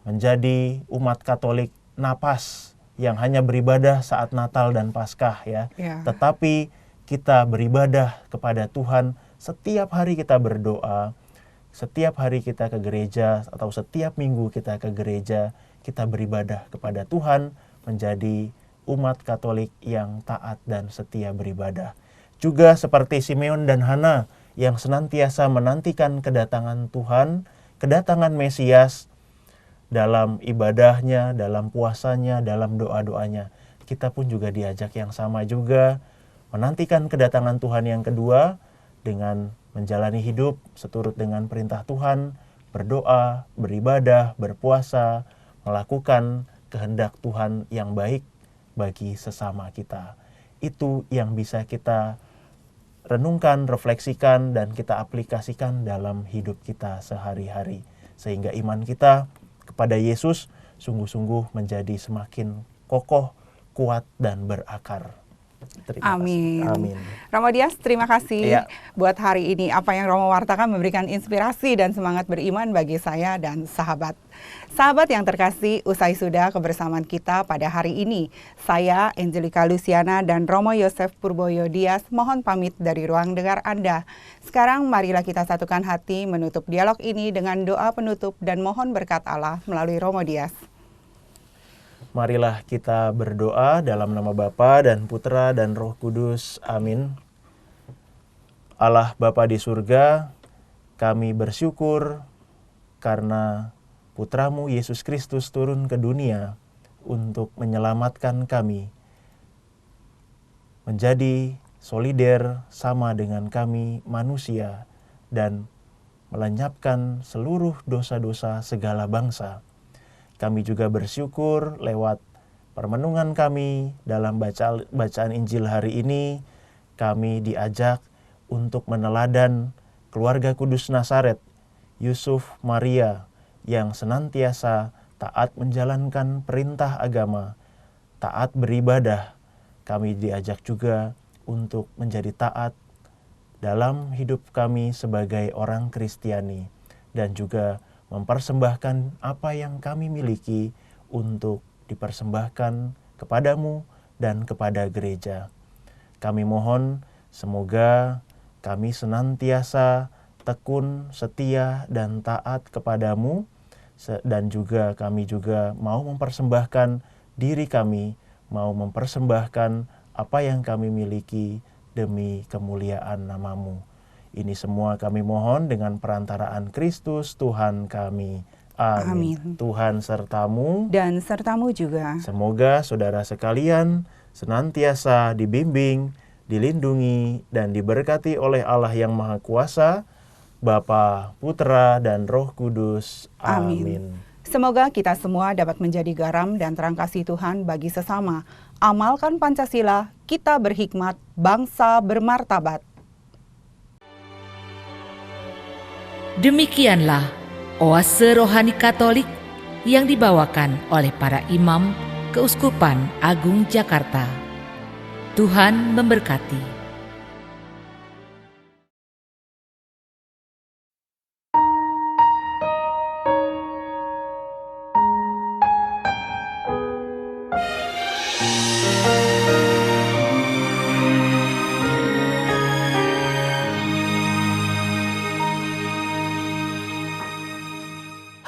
menjadi umat Katolik napas yang hanya beribadah saat Natal dan Paskah ya. Tetapi kita beribadah kepada Tuhan, setiap hari kita berdoa, setiap hari kita ke gereja atau setiap minggu kita ke gereja, kita beribadah kepada Tuhan, menjadi umat Katolik yang taat dan setia beribadah. Juga seperti Simeon dan Hana yang senantiasa menantikan kedatangan Tuhan, kedatangan Mesias dalam ibadahnya, dalam puasanya, dalam doa-doanya. Kita pun juga diajak yang sama juga menantikan kedatangan Tuhan yang kedua dengan menjalani hidup seturut dengan perintah Tuhan, berdoa, beribadah, berpuasa, melakukan kehendak Tuhan yang baik bagi sesama kita. Itu yang bisa kita renungkan, refleksikan, dan kita aplikasikan dalam hidup kita sehari-hari. Sehingga iman kita kepada Yesus sungguh-sungguh menjadi semakin kokoh, kuat, dan berakar. Terima Amin. kasih. Amin. Romo Dias, terima kasih Iya. buat hari ini. Apa yang Romo wartakan memberikan inspirasi dan semangat beriman bagi saya dan sahabat. Sahabat yang terkasih, usai sudah kebersamaan kita pada hari ini. Saya, Angelica Luciana dan Romo Yosef Purboyo Dias, mohon pamit dari ruang dengar Anda. Sekarang marilah kita satukan hati menutup dialog ini dengan doa penutup dan mohon berkat Allah melalui Romo Dias. Marilah kita berdoa dalam nama Bapa dan Putra dan Roh Kudus. Amin. Allah Bapa di surga, kami bersyukur karena Putramu Yesus Kristus turun ke dunia untuk menyelamatkan kami, menjadi solider sama dengan kami manusia dan melenyapkan seluruh dosa-dosa segala bangsa. Kami juga bersyukur lewat permenungan kami dalam bacaan Injil hari ini, kami diajak untuk meneladan keluarga kudus Nazaret, Yusuf Maria, yang senantiasa taat menjalankan perintah agama, taat beribadah. Kami diajak juga untuk menjadi taat dalam hidup kami sebagai orang Kristiani dan juga mempersembahkan apa yang kami miliki untuk dipersembahkan kepadamu dan kepada gereja. Kami mohon semoga kami senantiasa tekun, setia, dan taat kepadamu, dan juga kami juga mau mempersembahkan diri kami, mau mempersembahkan apa yang kami miliki demi kemuliaan namamu. Ini semua kami mohon dengan perantaraan Kristus Tuhan kami. Amin. Amin. Tuhan sertamu Dan sertamu juga. Semoga saudara sekalian senantiasa dibimbing, dilindungi, dan diberkati oleh Allah yang Maha Kuasa, Bapa, Putra, dan Roh Kudus. Amin. Semoga kita semua dapat menjadi garam dan terang kasih Tuhan bagi sesama. Amalkan Pancasila, kita berhikmat, bangsa bermartabat. Demikianlah oase rohani Katolik yang dibawakan oleh para imam Keuskupan Agung Jakarta. Tuhan memberkati.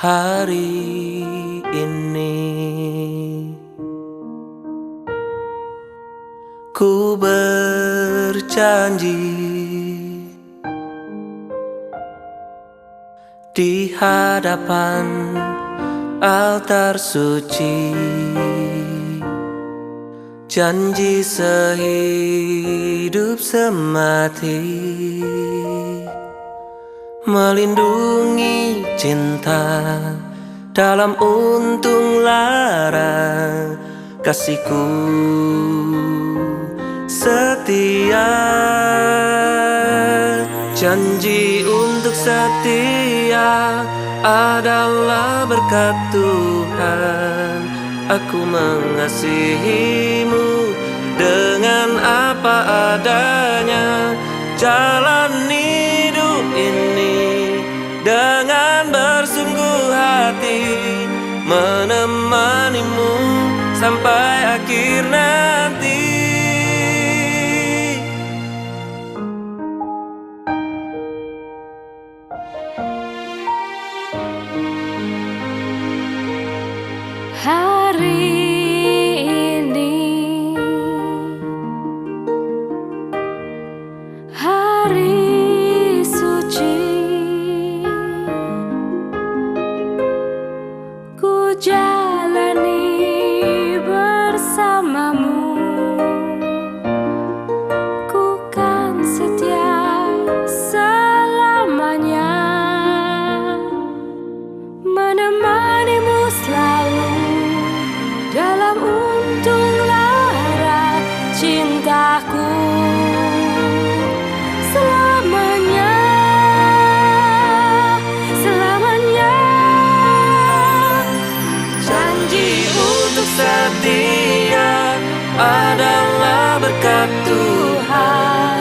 Hari ini ku berjanji di hadapan altar suci, janji sehidup semati, melindungi cinta dalam untung lara, kasihku setia, janji untuk setia adalah berkat Tuhan. Aku mengasihimu dengan apa adanya, jalani hidup ini dengan bersungguh hati, menemanimu sampai akhir nanti. Hari ini, hari suci, ku jalani bersamamu. setia adalah berkat Tuhan.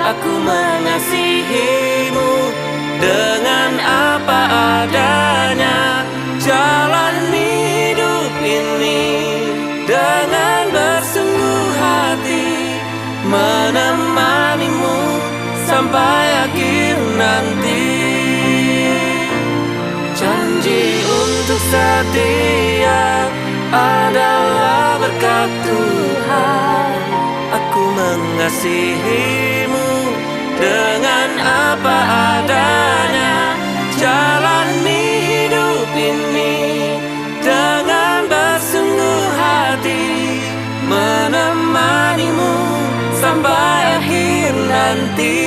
Aku mengasihimu dengan apa adanya. Jalani hidup ini dengan bersungguh hati, menemanimu sampai akhir nanti. Janji untuk setia adalah berkat Tuhan. Aku mengasihimu dengan apa adanya. Jalani hidup ini dengan bersungguh hati, menemanimu sampai akhir nanti.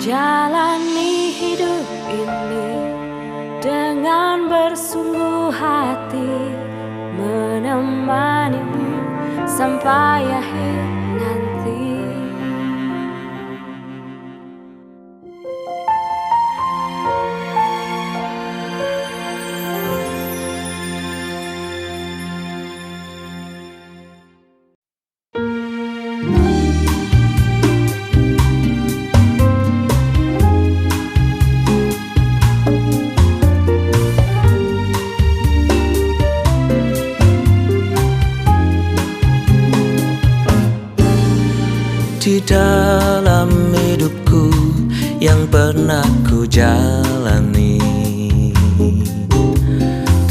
Jalani hidup ini dengan bersungguh hati, menemanimu sampai akhir nanti. Di dalam hidupku yang pernah ku jalani,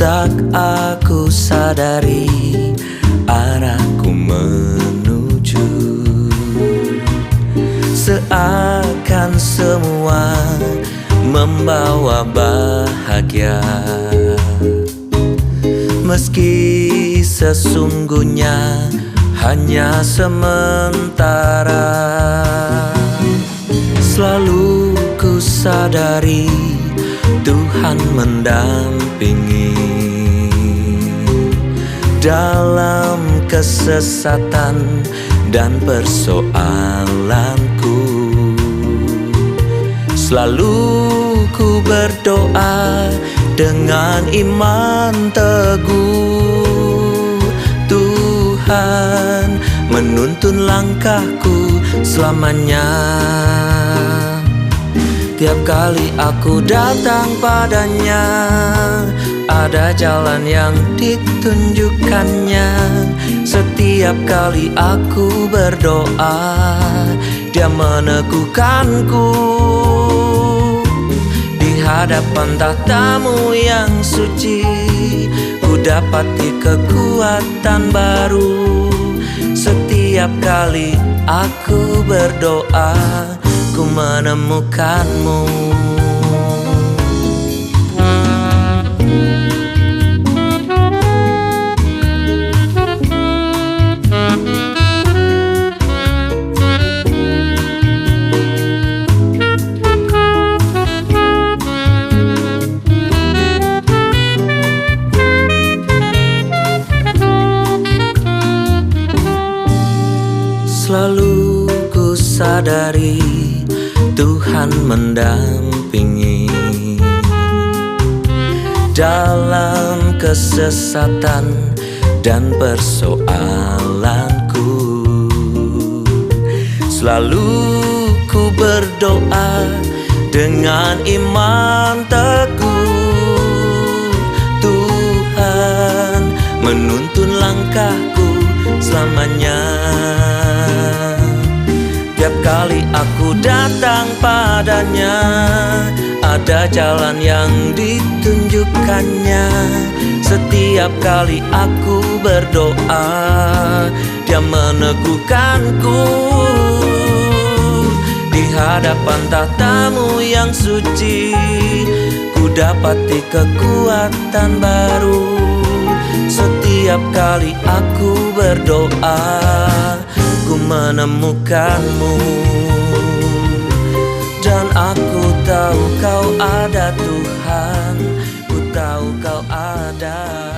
tak aku sadari arahku menuju. Seakan semua membawa bahagia, meski sesungguhnya hanya sementara. Selalu ku sadari Tuhan mendampingi dalam kesesatan dan persoalanku. Selalu ku berdoa dengan iman teguh. Tuhan menuntun langkahku selamanya. Tiap kali aku datang padanya, ada jalan yang ditunjukkannya. Setiap kali aku berdoa, Dia meneguhkanku. Di hadapan tahta-Mu yang suci, ku dapati kekuatan baru. Setiap kali aku berdoa, ku menemukan-Mu. Selalu ku sadari Tuhan mendampingi dalam kesesatan dan persoalanku. Selalu ku berdoa dengan iman teguh. Tuhan menuntun langkahku selamanya. Tiap kali aku datang padanya, ada jalan yang ditunjukkannya. Setiap kali aku berdoa, Dia meneguhkanku. Di hadapan tahta-Mu yang suci, ku dapati kekuatan baru. Setiap kali aku berdoa, ku menemukan-Mu. Dan aku tahu Kau ada Tuhan, ku tahu Kau ada.